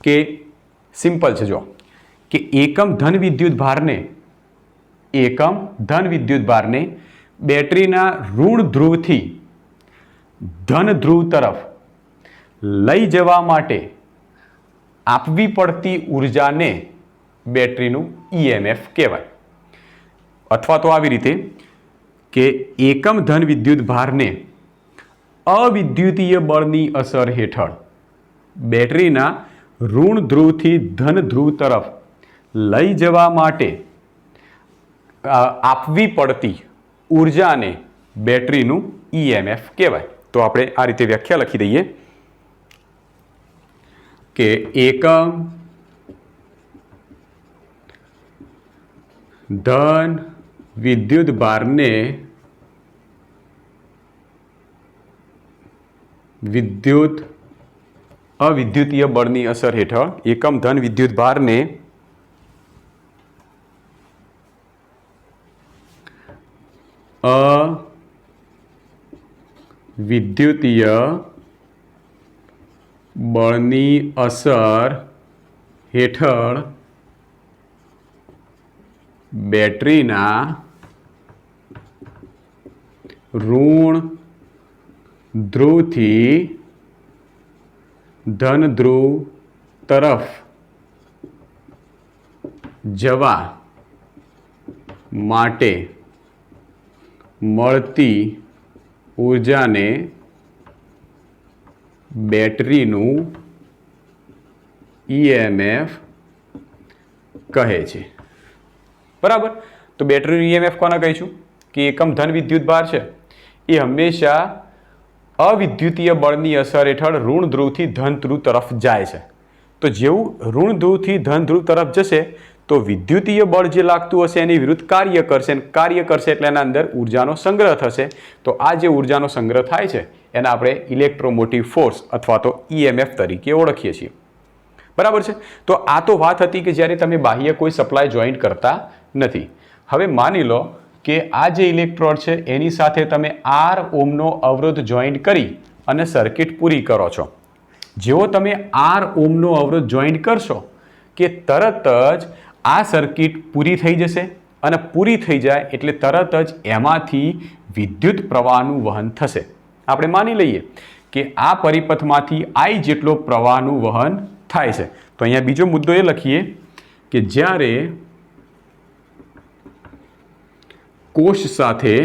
કે સિમ્પલ છે જો કે એકમ ધન વિદ્યુત ભારને બેટરીના ઋણ ધ્રુવથી ધન ધ્રુવ તરફ લઈ જવા માટે આપવી પડતી ઉર્જાને બેટરીનું ઈએમએફ કહેવાય. અથવા તો આવી રીતે કે એકમ ધન વિદ્યુત ભારને અવિદ્યુતીય બળની અસર હેઠળ બેટરીના ઋણ ધ્રુવથી ધન ધ્રુવ તરફ લઈ જવા માટે આપવી પડતી ઉર્જાને બેટરીનું ઈએમએફ કહેવાય. તો આપણે આ રીતે વ્યાખ્યા લખી દઈએ કે એકમ ધન વિદ્યુત ભારને અવિદ્યુતીય બળની અસર હેઠળ એકમ ધન વિદ્યુત ભારને અવિદ્યુતીય બળની અસર હેઠળ બેટરીના ઋણ ધ્રુવથી ધન ધ્રુવ તરફ જવા માટે મળતી ઉર્જાને બેટરીનું ઈએમએફ કહે છે. બરાબર. તો બેટરીનું ઈએમએફ કોને કહીશું કે એકમ ધન વિદ્યુત ભાર છે એ હંમેશા અવિદ્યુતીય બળની અસર હેઠળ ઋણ ધ્રુવથી ધન ધ્રુવ તરફ જાય છે. તો જેવું ઋણ ધ્રુવથી ધન ધ્રુવ તરફ જશે તો વિદ્યુતીય બળ જે લાગતું હશે એની વિરુદ્ધ કાર્ય કરશે, કાર્ય કરશે એટલે એના અંદર ઉર્જાનો સંગ્રહ થશે. તો આ જે ઉર્જાનો સંગ્રહ થાય છે એને આપણે ઇલેક્ટ્રોમોટિવ ફોર્સ અથવા તો ઈએમએફ તરીકે ઓળખીએ છીએ. બરાબર છે. તો આ તો વાત હતી કે જ્યારે તમે બાહ્ય કોઈ સપ્લાય જોઈન્ટ કરતા નથી. હવે માની લો કે આ જે ઇલેક્ટ્રોડ છે એની સાથે તમે R ઓહ્મનો અવરોધ જોઈન્ટ કરી અને સર્કિટ પૂરી કરો છો. જેવો તમે R ઓહ્મનો અવરોધ જોઈન્ટ કરશો કે તરત જ આ સર્કિટ પૂરી થઈ જશે અને પૂરી થઈ જાય એટલે તરત જ એમાંથી વિદ્યુત પ્રવાહનું વહન થશે. આપણે માની લઈએ કે આ પરિપથમાંથી I જેટલો પ્રવાહનું વહન થાય છે. તો અહીંયા બીજો મુદ્દો એ લખીએ કે જ્યારે કોષ સાથે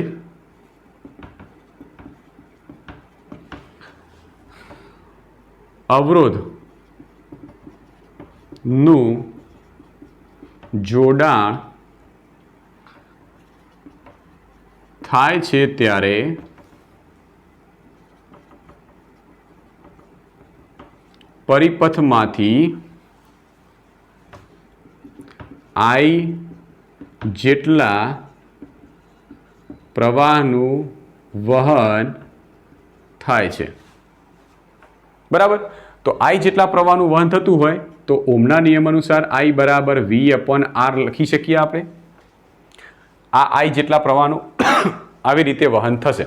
અવરોધનું જોડાણ થાય છે ત્યારે પરિપથમાંથી I જેટલા પ્રવાહનું વહન થાય છે. બરાબર. તો I જેટલા પ્રવાહનું વહન થતું હોય તો ઓહ્મના નિયમ અનુસાર I બરાબર V/R લખી શકીએ આપણે. આ I જેટલા પ્રવાહનું આવી રીતે વહન થશે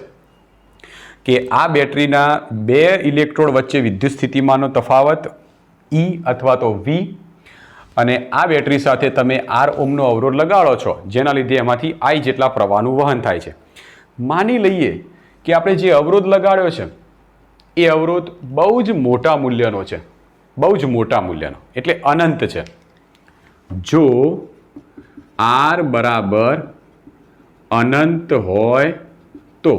કે આ બેટરીના બે ઇલેક્ટ્રોડ વચ્ચે વિદ્યુત સ્થિતિમાનનો તફાવત E અથવા તો V અને આ બેટરી સાથે તમે R ઓહ્મનો અવરોધ લગાડો છો જેના લીધે એમાંથી I જેટલા પ્રવાહનું વહન થાય છે. માની લઈએ કે આપણે જે અવરોધ લગાડ્યો છે એ અવરોધ બહુ જ મોટા મૂલ્યનો છે, બહુ જ મોટા મૂલ્યનો એટલે અનંત છે. જો R બરાબર અનંત હોય તો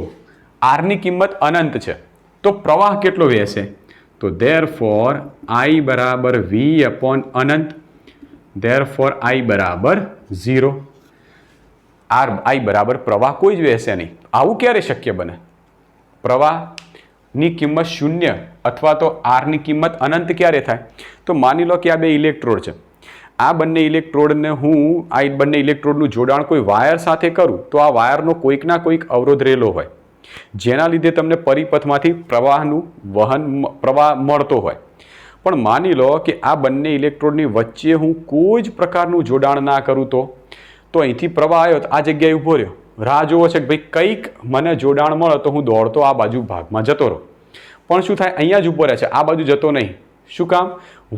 R ની કિંમત અનંત છે તો પ્રવાહ કેટલો વહેશે? તો therefore I બરાબર V upon Anant, therefore I બરાબર 0. I બરાબર પ્રવાહ કોઈ જ વહેશે નહીં. આવું ક્યારે શક્ય બને? પ્રવાહની કિંમત 0 અથવા તો R ની કિંમત અનંત ક્યારે થાય? તો માની લો કે આ બે ઇલેક્ટ્રોડ છે. આ બંને ઇલેક્ટ્રોડને આ બંને ઇલેક્ટ્રોડનું જોડાણ કોઈ વાયર સાથે કરું તો આ વાયરનો કોઈક ના કોઈક અવરોધ રહેલો હોય જેના લીધે તમને પરિપથમાંથી પ્રવાહ મળતો હોય. પણ માની લો કે આ બંને ઇલેક્ટ્રોડની વચ્ચે હું કોઈ જ પ્રકારનું જોડાણ ના કરું તો અહીંથી પ્રવાહ આવ્યો આ જગ્યાએ ઊભો રહ્યો, રાહ જોવો છે કે ભાઈ કંઈક મને જોડાણ મળે તો હું દોડતો આ બાજુ ભાગમાં જતો રહું. પણ શું થાય? અહીંયા જ ઊભો રહે છે, આ બાજુ જતો નહીં. શું કામ?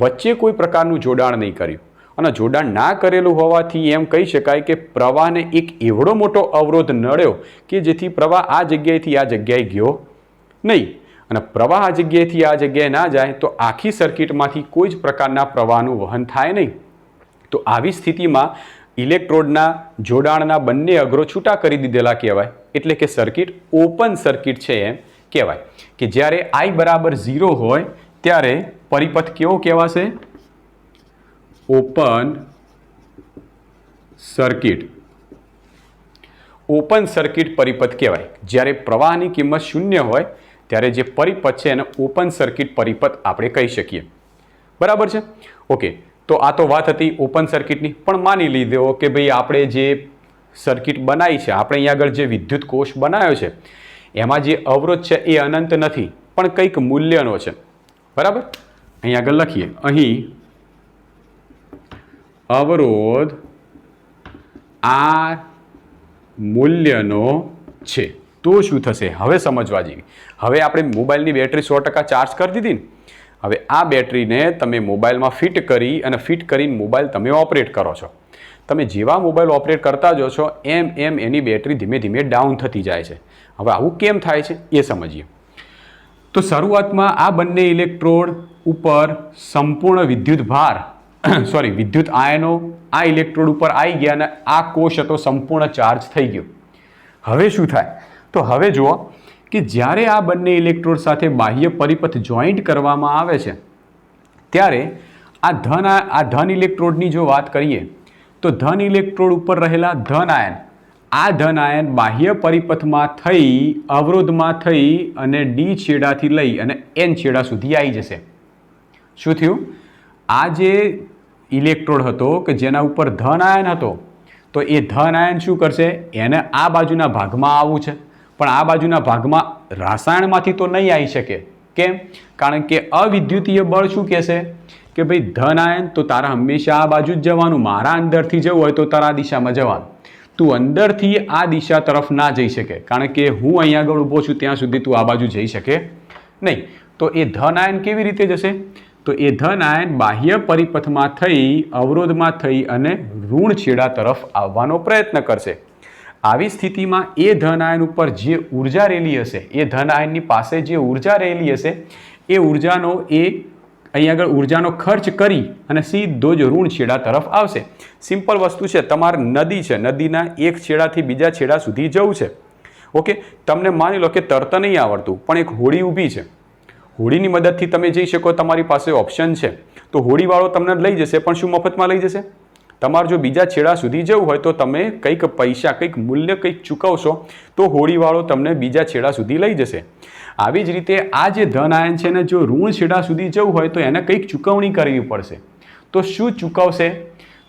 વચ્ચે કોઈ પ્રકારનું જોડાણ નહીં કર્યું. અને જોડાણ ના કરેલું હોવાથી એમ કહી શકાય કે પ્રવાહને એક એવડો મોટો અવરોધ નડ્યો કે જેથી પ્રવાહ આ જગ્યાએથી આ જગ્યાએ ગયો નહીં. અને પ્રવાહ આ જગ્યાએથી આ જગ્યાએ ના જાય તો આખી સર્કિટમાંથી કોઈ જ પ્રકારના પ્રવાહનું વહન થાય નહીં. તો આવી સ્થિતિમાં ઇલેક્ટ્રોડના જોડાણના બંને અગ્રો છૂટા કરી દીધેલા કહેવાય. એટલે કે સર્કિટ ઓપન સર્કિટ છે એમ કહેવાય. કે જ્યારે I બરાબર 0 હોય ત્યારે પરિપથ કેવો કહેવાશે? Open circuit. ઓપન સર્કિટ પરિપથ કહેવાય. જ્યારે પ્રવાહની કિંમત 0 હોય ત્યારે જે પરિપથ છે એને ઓપન સર્કિટ પરિપથ આપણે કહી શકીએ. બરાબર છે? ઓકે, તો આ તો વાત હતી ઓપન સર્કિટની. પણ માની લીધો કે ભાઈ આપણે જે સર્કિટ બનાવી છે, આપણે અહીંયા આગળ જે વિદ્યુત કોષ બનાવ્યો છે એમાં જે અવરોધ છે એ અનંત નથી, પણ કંઈક મૂલ્યનો છે. બરાબર? અહીં આગળ લખીએ, અહીં અવરોધ આ મૂલ્યનો છે. તો શું થશે? હવે સમજવા જેવી. હવે આપણે મોબાઈલની બેટરી 100% ચાર્જ કરી દીધી ને. હવે આ બેટરીને તમે મોબાઈલમાં ફિટ કરી અને ફિટ કરીને મોબાઈલ તમે ઓપરેટ કરો છો. તમે જેવા મોબાઈલ ઓપરેટ કરતા જો છો એમ એમ એની બેટરી ધીમે ધીમે ડાઉન થતી જાય છે. હવે આવું કેમ થાય છે એ સમજીએ. તો શરૂઆતમાં આ બંને ઇલેક્ટ્રોડ ઉપર સંપૂર્ણ વિદ્યુત ભાર વિદ્યુત આયનો આ ઇલેક્ટ્રોડ ઉપર આવી ગયા અને આ કોષ હતો સંપૂર્ણ ચાર્જ થઈ ગયો. હવે શું થાય? તો હવે જુઓ કે જ્યારે આ બંને ઇલેક્ટ્રોડ સાથે બાહ્ય પરિપથ જોઈન્ટ કરવામાં આવે છે ત્યારે આ ધન ઇલેક્ટ્રોડની જો વાત કરીએ તો ધન ઇલેક્ટ્રોડ ઉપર રહેલા ધન આયન, આ ધન આયન બાહ્ય પરિપથમાં થઈ અવરોધમાં થઈ અને ડી છેડાથી લઈ અને એન છેડા સુધી આવી જશે. શું થયું? આ જે ઇલેક્ટ્રોડ હતો કે જેના ઉપર ધન આયન હતો, તો એ ધન આયન શું કરશે? એને આ બાજુના ભાગમાં આવવું છે, પણ આ બાજુના ભાગમાં રસાયણમાંથી તો નહીં આવી શકે. કેમ? કારણ કે અવિદ્યુતીય બળ શું કહેશે કે ભાઈ ધન આયન તો તારા હંમેશા આ બાજુ જ જવાનું, મારા અંદરથી જવું હોય તો તારા આ દિશામાં જવાનું. તું અંદરથી આ દિશા તરફ ના જઈ શકે, કારણ કે હું અહીંયા આગળ ઊભો છું ત્યાં સુધી તું આ બાજુ જઈ શકે નહીં. તો એ ધન આયન કેવી રીતે જશે? તો એ ધન આયન બાહ્ય પરિપથમાં થઈ અવરોધમાં થઈ અને ઋણ છેડા તરફ આવવાનો પ્રયત્ન કરશે. આવી સ્થિતિમાં એ ધન આયન ઉપર જે ઉર્જા રહેલી હશે, એ ધન આયનની પાસે જે ઉર્જા રહેલી હશે એ ઉર્જાનો અહીં આગળ ઉર્જાનો ખર્ચ કરી અને સીધો જ ઋણ છેડા તરફ આવશે. સિમ્પલ વસ્તુ છે. તમારે નદી છે, નદીના એક છેડાથી બીજા છેડા સુધી જવું છે. ઓકે, તમને માની લો કે તરતા નહીં આવડતું, પણ એક હોડી ઊભી છે. હોડીની મદદથી તમે જઈ શકો, તમારી પાસે ઓપ્શન છે. તો હોડીવાળો તમને લઈ જશે, પણ શું મફતમાં લઈ જશે? તમારે જો બીજા છેડા સુધી જવું હોય તો તમે કંઈક પૈસા, કંઈક મૂલ્ય કંઈક ચૂકવશો તો હોડીવાળો તમને બીજા છેડા સુધી લઈ જશે. આવી જ રીતે આ જે ધન આયન છે ને જો ઋણ છેડા સુધી જવું હોય તો એને કંઈક ચૂકવણી કરવી પડશે. તો શું ચૂકવશે?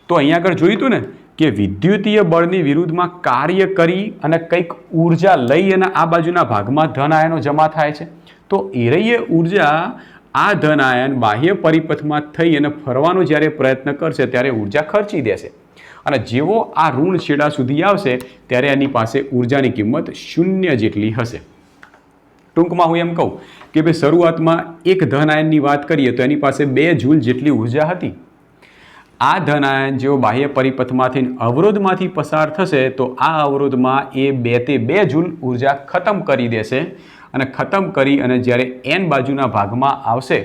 તો અહીંયા આગળ જોયું હતું ને કે વિદ્યુતીય બળની વિરુદ્ધમાં કાર્ય કરી અને કંઈક ઉર્જા લઈ અને આ બાજુના ભાગમાં ધન આયનો જમા થાય છે. તો એરૈય ઉર્જા આ ધન આયન બાહ્ય પરિપથમાં થઈ અને ફરવાનો જ્યારે પ્રયત્ન કરશે ત્યારે ઉર્જા ખર્ચી દેશે. અને જેવો આ ઋણ છેડા સુધી આવશે ત્યારે એની પાસે ઉર્જાની કિંમત 0 જેટલી હશે. ટૂંકમાં હું એમ કહું કે ભાઈ શરૂઆતમાં એક ધન આયનની વાત કરીએ તો એની પાસે 2 જૂલ જેટલી ઉર્જા હતી. આ ધન આયન જેવો બાહ્ય પરિપથમાંથી અવરોધમાંથી પસાર થશે તો આ અવરોધમાં એ 2 જૂલ ઉર્જા ખતમ કરી દેશે. અને ખતમ કરી અને જ્યારે એન બાજુના ભાગમાં આવશે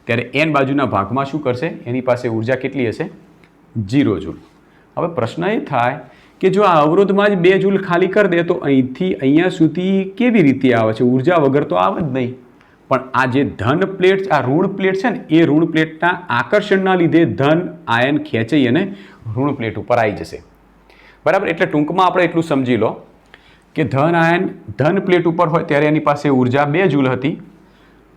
ત્યારે એન બાજુના ભાગમાં શું કરશે? એની પાસે ઉર્જા કેટલી હશે? 0 જૂલ. હવે પ્રશ્ન એ થાય કે જો આ અવરોધમાં જ 2 જૂલ ખાલી કરી દે તો અહીંથી અહીંયા સુધી કેવી રીતે આવે છે? ઉર્જા વગર તો આવે જ નહીં. પણ આ જે ધન પ્લેટ, આ ઋણ પ્લેટ છે ને, એ ઋણ પ્લેટના આકર્ષણના લીધે ધન આયન ખેંચાઈ અને ઋણ પ્લેટ ઉપર આવી જશે. બરાબર? એટલે ટૂંકમાં આપણે એટલું સમજી લો કે ધન આયન ધન પ્લેટ ઉપર હોય ત્યારે એની પાસે ઉર્જા 2 જૂલ હતી.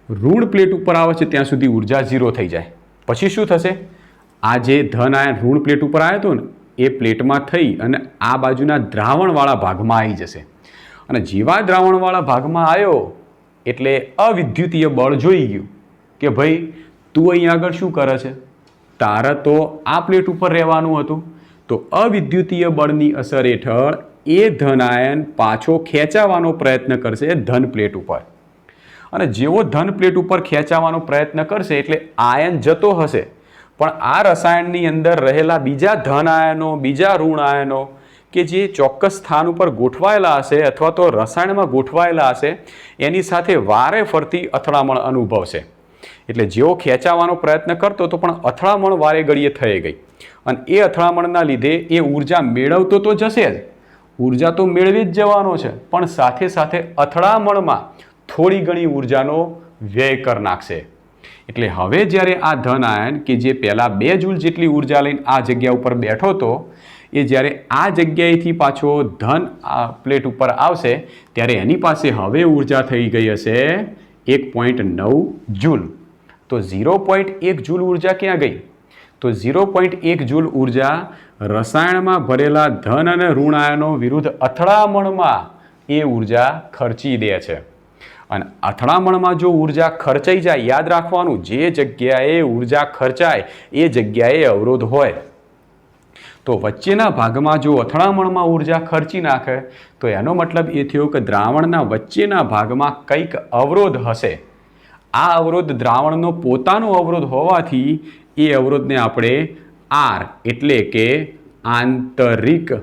ઋણ પ્લેટ ઉપર આવે છે ત્યાં સુધી ઉર્જા 0 થઈ જાય. પછી શું થશે? આ જે ધન આયન ઋણ પ્લેટ ઉપર આવ્યો હતો ને એ પ્લેટમાં થઈ અને આ બાજુના દ્રાવણવાળા ભાગમાં આવી જશે. અને જેવા દ્રાવણવાળા ભાગમાં આવ્યો એટલે અવિદ્યુતીય બળ જોઈ ગયું કે ભાઈ તું અહીં આગળ શું કરે છે? તારે તો આ પ્લેટ ઉપર રહેવાનું હતું. તો અવિદ્યુતીય બળની અસર હેઠળ એ ધન આયન પાછો ખેંચાવાનો પ્રયત્ન કરશે ધન પ્લેટ ઉપર. અને જેવો ધન પ્લેટ ઉપર ખેંચાવાનો પ્રયત્ન કરશે એટલે આયન જતો હશે, પણ આ રસાયણની અંદર રહેલા બીજા ધન આયનો, બીજા ઋણ આયનો કે જે ચોક્કસ સ્થાન ઉપર ગોઠવાયેલા હશે અથવા તો રસાયણમાં ગોઠવાયેલા હશે એની સાથે વારે ફરતી અથડામણ અનુભવશે. એટલે જેવો ખેંચાવાનો પ્રયત્ન કરતો તો પણ અથડામણ વારે ઘડીએ થઈ ગઈ અને એ અથડામણના લીધે એ ઉર્જા મેળવતો તો જશે જ, ઉર્જા તો મેળવી જ જવાનો છે, પણ સાથે સાથે અથડામણમાં થોડી ઘણી ઉર્જાનો વ્યય કરી નાખશે. એટલે હવે જ્યારે આ ધન આયન કે જે પહેલાં 2 જૂલ જેટલી ઉર્જા લઈને આ જગ્યા ઉપર બેઠો હતો એ જ્યારે આ જગ્યાએથી પાછો ધન આ પ્લેટ ઉપર આવશે ત્યારે એની પાસે હવે ઉર્જા થઈ ગઈ હશે 1.9 જૂલ. તો 0.1 જૂલ ઉર્જા ક્યાં ગઈ? તો 0.1 જૂલ ઉર્જા રસાયણમાં ભરેલા ધન અને ઋણ આયનો વિરુદ્ધ અથડામણમાં એ ઉર્જા ખર્ચી દે છે. અને અથડામણમાં જો ઉર્જા ખર્ચાઈ જાય, યાદ રાખવાનું, જે જગ્યાએ ઉર્જા ખર્ચાય એ જગ્યાએ અવરોધ હોય. તો વચ્ચેના ભાગમાં જો અથડામણમાં ઉર્જા ખર્ચી નાખે તો એનો મતલબ એ થયો કે દ્રાવણના વચ્ચેના ભાગમાં કંઈક અવરોધ હશે. આ અવરોધ દ્રાવણનો પોતાનો અવરોધ હોવાથી એ અવરોધને આપણે આર એટલે કે આંતરિક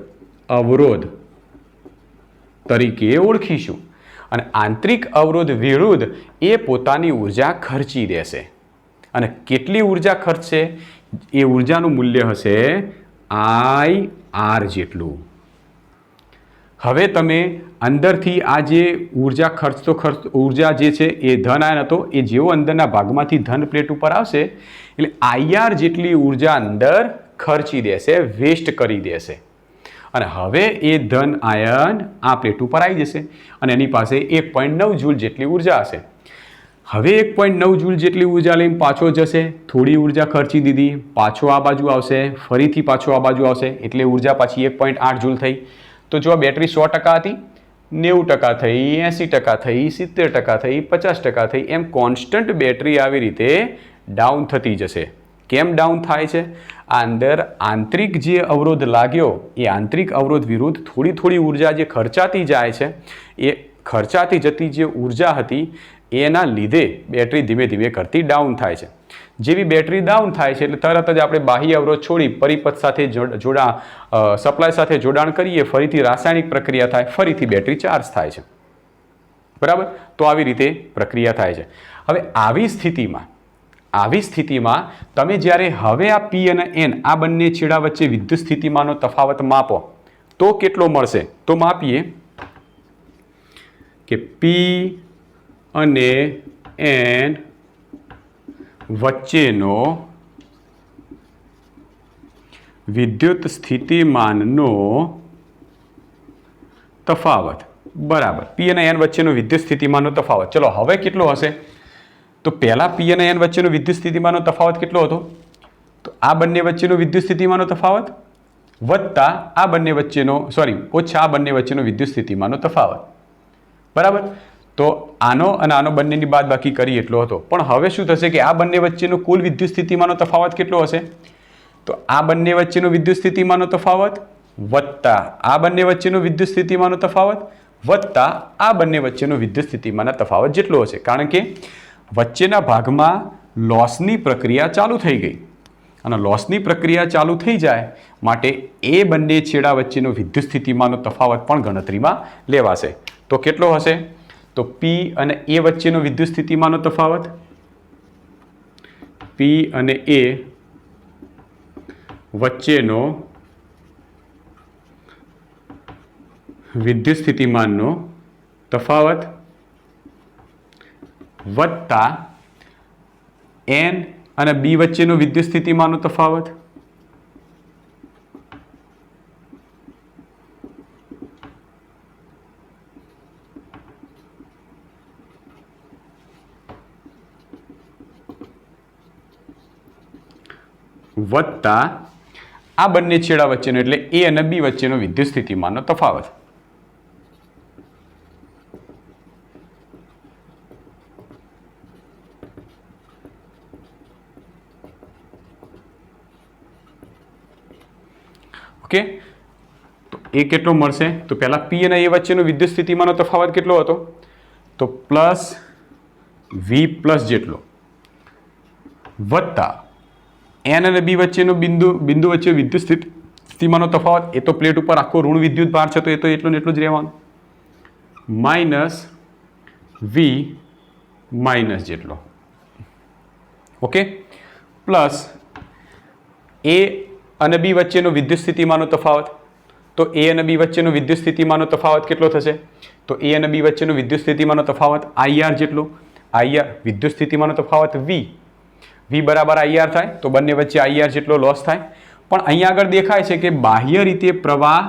અવરોધ તરીકે ઓળખીશું. અને આંતરિક અવરોધ વિરુદ્ધ એ પોતાની ઉર્જા ખર્ચી દેશે. અને કેટલી ઉર્જા ખર્ચશે? એ ઉર્જાનું મૂલ્ય હશે IR જેટલું. હવે તમે અંદરથી આ જે ઉર્જા જે છે એ ધન આયન હતો એ જેવો અંદરના ભાગમાંથી ધન પ્લેટ ઉપર આવશે એટલે IR જેટલી ઉર્જા અંદર ખર્ચી દેશે, વેસ્ટ કરી દેશે. અને હવે એ ધન આયન આ પ્લેટ ઉપર આવી જશે અને એની પાસે 1.9 જૂલ જેટલી ઉર્જા હશે. હવે 1.9 જૂલ જેટલી ઉર્જા લઈને પાછો જશે, થોડી ઉર્જા ખર્ચી દીધી, પાછો આ બાજુ આવશે, ફરીથી પાછો આ બાજુ આવશે એટલે ઉર્જા પાછી 1.8 જૂલ થઈ. તો જો આ બેટરી 100% હતી, 90% થઈ, 80% થઈ, 70% થઈ, 50% થઈ, એમ કોન્સ્ટન્ટ બેટરી આવી રીતે ડાઉન થતી જશે. કેમ ડાઉન થાય છે? આ અંદર આંતરિક જે અવરોધ લાગ્યો એ આંતરિક અવરોધ વિરુદ્ધ થોડી થોડી ઉર્જા જે ખર્ચાતી જાય છે એ ખર્ચાતી જતી જે ઉર્જા હતી એના લીધે બેટરી ધીમે ધીમે કરતી ડાઉન થાય છે. જેવી બેટરી ડાઉન થાય છે એટલે તરત જ આપણે બાહ્ય અવરોધ છોડી પરિપથ સાથે સપ્લાય સાથે જોડાણ કરીએ, ફરીથી રાસાયણિક પ્રક્રિયા થાય, ફરીથી બેટરી ચાર્જ થાય છે. બરાબર? તો આવી રીતે પ્રક્રિયા થાય છે. હવે આવી સ્થિતિમાં તમે જ્યારે હવે આ P અને N આ બંને છેડા વચ્ચે વિદ્યુત સ્થિતિમાનનો તફાવત માપો તો કેટલો મળશે? તો માપીએ કે P અને N વચ્ચેનો વિદ્યુત સ્થિતિમાનનો તફાવત બરાબર P અને N વચ્ચેનો વિદ્યુત સ્થિતિમાનનો તફાવત. ચલો હવે કેટલો હશે? તો પહેલા P અને N વચ્ચેનો વિદ્યુત સ્થિતિમાનનો તફાવત કેટલો હતો? તો આ બંને વચ્ચેનો વિદ્યુત સ્થિતિમાનનો તફાવત વત્તા આ બંને વચ્ચેનો ઓછા આ બંને વચ્ચેનો વિદ્યુત સ્થિતિમાનનો તફાવત. બરાબર? તો આનો અને આનો બંનેની બાદબાકી કરી એટલો હતો. પણ હવે શું થશે કે આ બંને વચ્ચેનો કુલ વિદ્યુત સ્થિતિમાનનો તફાવત કેટલો હશે? તો આ બંને વચ્ચેનો વિદ્યુત સ્થિતિમાનનો તફાવત વત્તા આ બંને વચ્ચેનો વિદ્યુત સ્થિતિમાનનો તફાવત વત્તા આ બંને વચ્ચેનો વિદ્યુત સ્થિતિમાનના તફાવત જેટલો હશે. કારણ કે વચ્ચેના ભાગમાં લોસની પ્રક્રિયા ચાલુ થઈ ગઈ અને લોસની પ્રક્રિયા ચાલુ થઈ જાય માટે એ બંને છેડા વચ્ચેનો વિદ્યુત સ્થિતિમાનનો તફાવત પણ ગણતરીમાં લેવાશે. તો કેટલો હશે? તો P અને A વચ્ચેનો વિદ્યુત સ્થિતિમાનનો તફાવત P અને A વચ્ચેનો વિદ્યુત સ્થિતિમાનનો તફાવત વત્તા N અને B વચ્ચેનો વિદ્યુત સ્થિતિમાનનો તફાવત વત્તા આ બંને છેડા વચ્ચેનો એટલે A અને B વચ્ચેનો વિદ્યુત સ્થિતિમાનનો તફાવત. ઓકે, તો એ કેટલો મળશે? તો પહેલા P અને A વચ્ચેનો વિદ્યુત સ્થિતિમાનનો તફાવત કેટલો હતો? તો પ્લસ V પ્લસ જેટલો વત્તા N અને B વચ્ચેનો બિંદુ વચ્ચે વિદ્યુત સ્થિતિમાનનો તફાવત, એ તો પ્લેટ ઉપર આખો ઋણ વિદ્યુત ભાર છે, તો એ તો એટલું ને એટલું જ રહેવાનું, માઇનસ વી માઇનસ જેટલો, ઓકે, પ્લસ એ અને બી વચ્ચેનો વિદ્યુત સ્થિતિમાનનો તફાવત, તો એ અને બી વચ્ચેનો વિદ્યુત સ્થિતિમાનનો તફાવત કેટલો થશે? તો એ અને બી વચ્ચેનો વિદ્યુત સ્થિતિમાનનો તફાવત આઈઆર જેટલો, આઈઆર વિદ્યુત સ્થિતિમાનનો તફાવત વી, વી બરાબર આઈઆર થાય, તો બંને વચ્ચે આઈઆર જેટલો લોસ થાય. પણ અહીંયા આગળ દેખાય છે કે બાહ્ય રીતે પ્રવાહ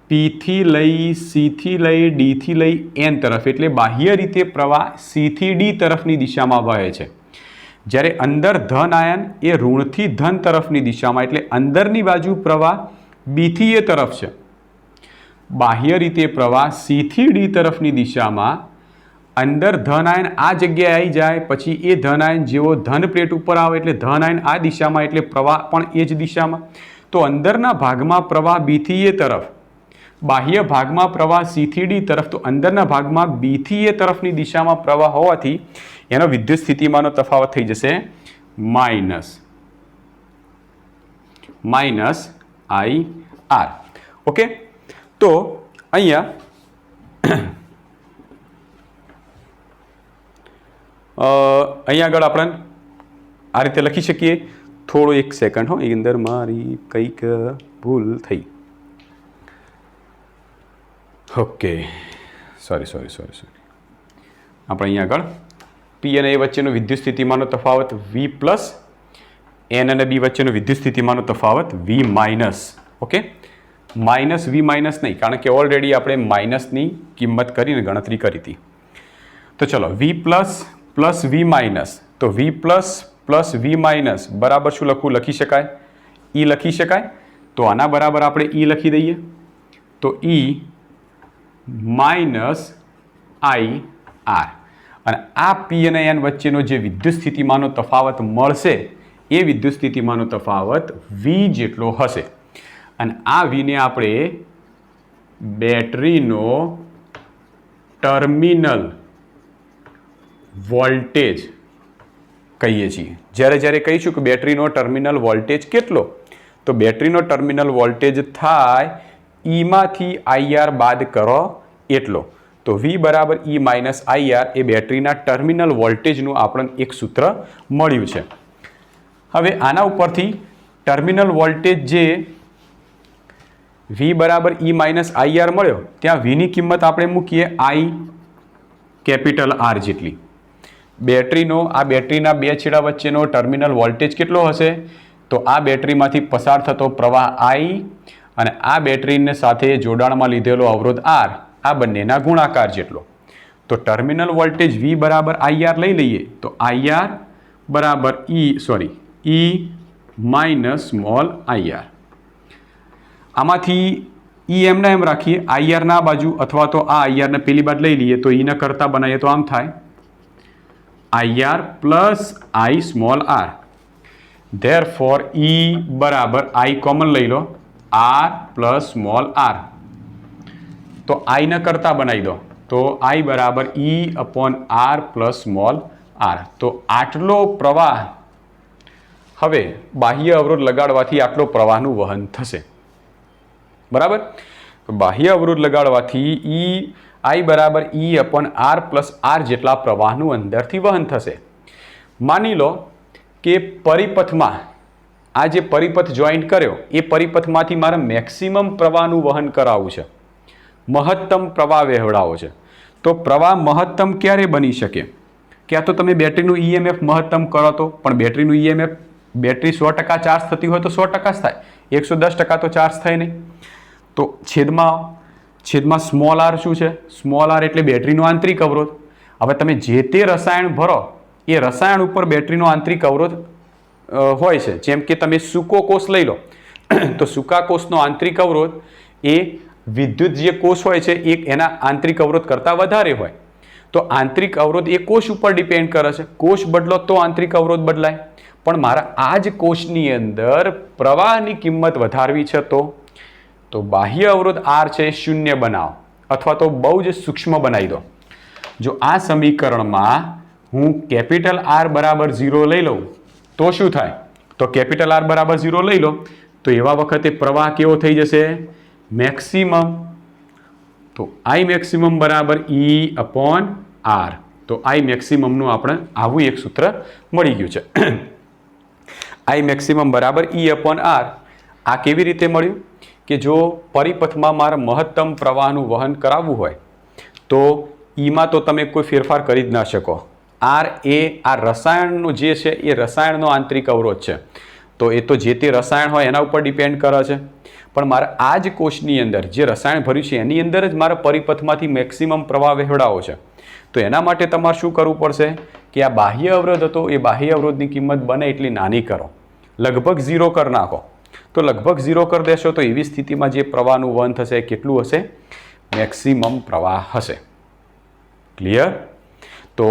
પીથી લઈ સીથી લઈ ડીથી લઈ એન તરફ, એટલે બાહ્ય રીતે પ્રવાહ સીથી ડી તરફની દિશામાં વહે છે, જ્યારે અંદર ધન આયન એ ઋણથી ધન તરફની દિશામાં, એટલે અંદરની બાજુ પ્રવાહ બીથી એ તરફ છે. બાહ્ય રીતે પ્રવાહ સીથી ડી તરફની દિશામાં, અંદર ધન આયન આ જગ્યાએ આવી જાય, પછી એ ધન આયન જેવો ધન પ્લેટ ઉપર આવે એટલે ધન આયન આ દિશામાં, એટલે પ્રવાહ પણ એ જ દિશામાં. તો અંદરના ભાગમાં પ્રવાહ બીથી એ તરફ, બાહ્ય ભાગમાં પ્રવાહ સીથી ડી તરફ, તો અંદરના ભાગમાં બીથી એ તરફની દિશામાં પ્રવાહ હોવાથી એનો વિદ્યુત સ્થિતિમાનનો તફાવત થઈ જશે માઇનસ આઈ આર. ઓકે, તો અહીંયા આગળ આપણે આ રીતે લખી શકીએ. થોડો એક સેકન્ડ હો, એ અંદર મારી કંઈક ભૂલ થઈ. Okay, sorry. આપણે અહીંયા આગળ પી અને એ વચ્ચેનો વિદ્યુત સ્થિતિમાનનો તફાવત વી પ્લસ, એન અને બી વચ્ચેનો વિદ્યુત સ્થિતિમાનનો તફાવત V minus. Okay, minus V minus નહીં, કારણ કે ઓલરેડી આપણે માઇનસની કિંમત કરીને ગણતરી કરી હતી. તો ચલો, વી પ્લસ વી માઇનસ, તો વી પ્લસ વી માઇનસ બરાબર શું લખી શકાય? ઈ લખી શકાય. તો આના બરાબર આપણે ઈ લખી દઈએ, તો ઈ માઇનસ આઈ આર. અને આ પી અને એન વચ્ચેનો જે વિદ્યુત સ્થિતિમાનનો તફાવત મળશે એ વિદ્યુત સ્થિતિમાનનો તફાવત વી જેટલો હશે. અને આ વીને આપણે બેટરીનો ટર્મિનલ વોલ્ટેજ કહીએ છીએ. જ્યારે કહીશું કે બેટરીનો ટર્મિનલ વોલ્ટેજ કેટલો, તો બેટરીનો ટર્મિનલ વોલ્ટેજ થાય ઈમાંથી આઈઆર બાદ કરો એટલો. તો વી બરાબર ઈ માઇનસ આઈઆર એ બેટરીના ટર્મિનલ વોલ્ટેજનું આપણને એક સૂત્ર મળ્યું છે. હવે આના ઉપરથી ટર્મિનલ વોલ્ટેજ જે વી બરાબર ઈ માઇનસ આઈઆર મળ્યો, ત્યાં વીની કિંમત આપણે મૂકીએ આઈ કેપિટલ આર જેટલી. બેટરીના બે છેડા વચ્ચેનો ટર્મિનલ વોલ્ટેજ કેટલો હશે? તો આ બેટરીમાંથી પસાર થતો પ્રવાહ આઈ અને આ બેટરીને સાથે જોડાણમાં લીધેલો અવરોધ આર, આ બંનેના ગુણાકાર જેટલો. તો ટર્મિનલ વોલ્ટેજ વી બરાબર આઈઆર લઈ લઈએ, તો આઈઆર બરાબર ઈ માઇનસ સ્મોલ આઈઆર. આમાંથી ઈ એમના એમ રાખીએ, આઈઆરના બાજુ અથવા તો આ આઈઆરને પેલી બાદ લઈ લઈએ, તો ઈને કરતા બનાવીએ તો આમ થાય IR plus I small R. Therefore E બરાબર આઈ કોમન લઈ લો, આર પ્લસ સ્મોલ આર. તો આઈને કરતા બનાવી દો, તો આઈ બરાબર E upon R plus small R. તો આટલો પ્રવાહ હવે બાહ્ય અવરોધ લગાડવાથી આટલો પ્રવાહનું વહન થશે. બરાબર? તો બાહ્ય અવરોધ લગાડવાથી આઈ બરાબર E upon R plus R જેટલા પ્રવાહનું અંદરથી વહન થશે. માની લો કે પરિપથમાં આ જે પરિપથ જોઈન્ટ કર્યો એ પરિપથમાંથી મારે મેક્સિમમ પ્રવાહનું વહન કરાવવું છે, મહત્તમ પ્રવાહ વહેવડાવો છે. તો પ્રવાહ મહત્તમ ક્યારે બની શકે? ક્યાં તો તમે બેટરીનું ઈએમએફ મહત્તમ કરો તો, પણ બેટરીનું ઈએમએફ બેટરી 100% ચાર્જ થતી હોય તો 100% જ થાય, 110% તો ચાર્જ થાય નહીં. તો છેદમાં સ્મોલ આર શું છે? સ્મોલ આર એટલે બેટરીનો આંતરિક અવરોધ. હવે તમે જે તે રસાયણ ભરો એ રસાયણ ઉપર બેટરીનો આંતરિક અવરોધ હોય છે. જેમ કે તમે સૂકો કોષ લઈ લો, તો સૂકા કોષનો આંતરિક અવરોધ એ વિદ્યુત જે કોષ હોય છે એ એના આંતરિક અવરોધ કરતાં વધારે હોય. તો આંતરિક અવરોધ એ કોષ ઉપર ડિપેન્ડ કરે છે. કોષ બદલો તો આંતરિક અવરોધ બદલાય. પણ મારા આ જ કોષની અંદર પ્રવાહની કિંમત વધારવી છે, તો બાહ્ય અવરોધ આર છે એ શૂન્ય બનાવો અથવા તો બહુ જ સૂક્ષ્મ બનાવી દો. જો આ સમીકરણમાં હું કેપિટલ આર બરાબર 0 લઈ લઉં તો શું થાય? તો કેપિટલ આર બરાબર 0 લઈ લો તો એવા વખતે પ્રવાહ કેવો થઈ જશે? મેક્સિમમ. તો આઈ મેક્સિમમ બરાબર E/R. તો આઈ મેક્સિમમનું આપણે આવું એક સૂત્ર મળી ગયું છે. આઈ મેક્સિમમ બરાબર E/R. આ કેવી રીતે મળ્યું? કે જો પરિપથમાં મારે મહત્તમ પ્રવાહનું વહન કરાવવું હોય તો ઈમાં તો તમે કોઈ ફેરફાર કરી જ ના શકો. આર એ આ રસાયણનો જે છે એ રસાયણનો આંતરિક અવરોધ છે, તો એ તો જે તે રસાયણ હોય એના ઉપર ડિપેન્ડ કરે છે. પણ મારે આ જ કોષની અંદર જે રસાયણ ભર્યું છે એની અંદર જ મારે પરિપથમાંથી મેક્સિમમ પ્રવાહ વહેવડાવો છે. તો એના માટે તમારે શું કરવું પડશે કે આ બાહ્ય અવરોધ હતો એ બાહ્ય અવરોધની કિંમત બને એટલી નાની કરો, લગભગ 0 કરી નાખો. તો લગભગ 0 કરી દેશો તો એવી સ્થિતિમાં જે પ્રવાહનું વહન થશે એ કેટલું હશે? મેક્સિમમ પ્રવાહ હશે. ક્લિયર? તો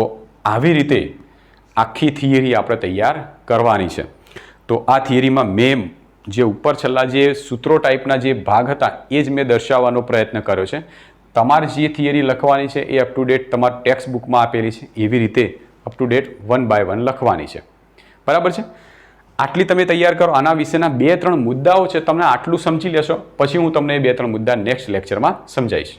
આવી રીતે આખી થિયરી આપણે તૈયાર કરવાની છે. તો આ થિયરીમાં મેં જે ઉપર છેલ્લા જે સૂત્રો ટાઈપના જે ભાગ હતા એ જ મેં દર્શાવવાનો પ્રયત્ન કર્યો છે. તમારે જે થિયરી લખવાની છે એ અપ ટુ ડેટ તમારા ટેક્સ્ટ બુકમાં આપેલી છે, એવી રીતે અપ ટુ ડેટ 1 by 1 લખવાની છે. બરાબર છે? આટલી તમે તૈયાર કરો. આના વિશેના 2-3 મુદ્દાઓ છે, તમને આટલું સમજી લેશો પછી હું તમને એ 2-3 મુદ્દા નેક્સ્ટ લેક્ચરમાં સમજાવીશ.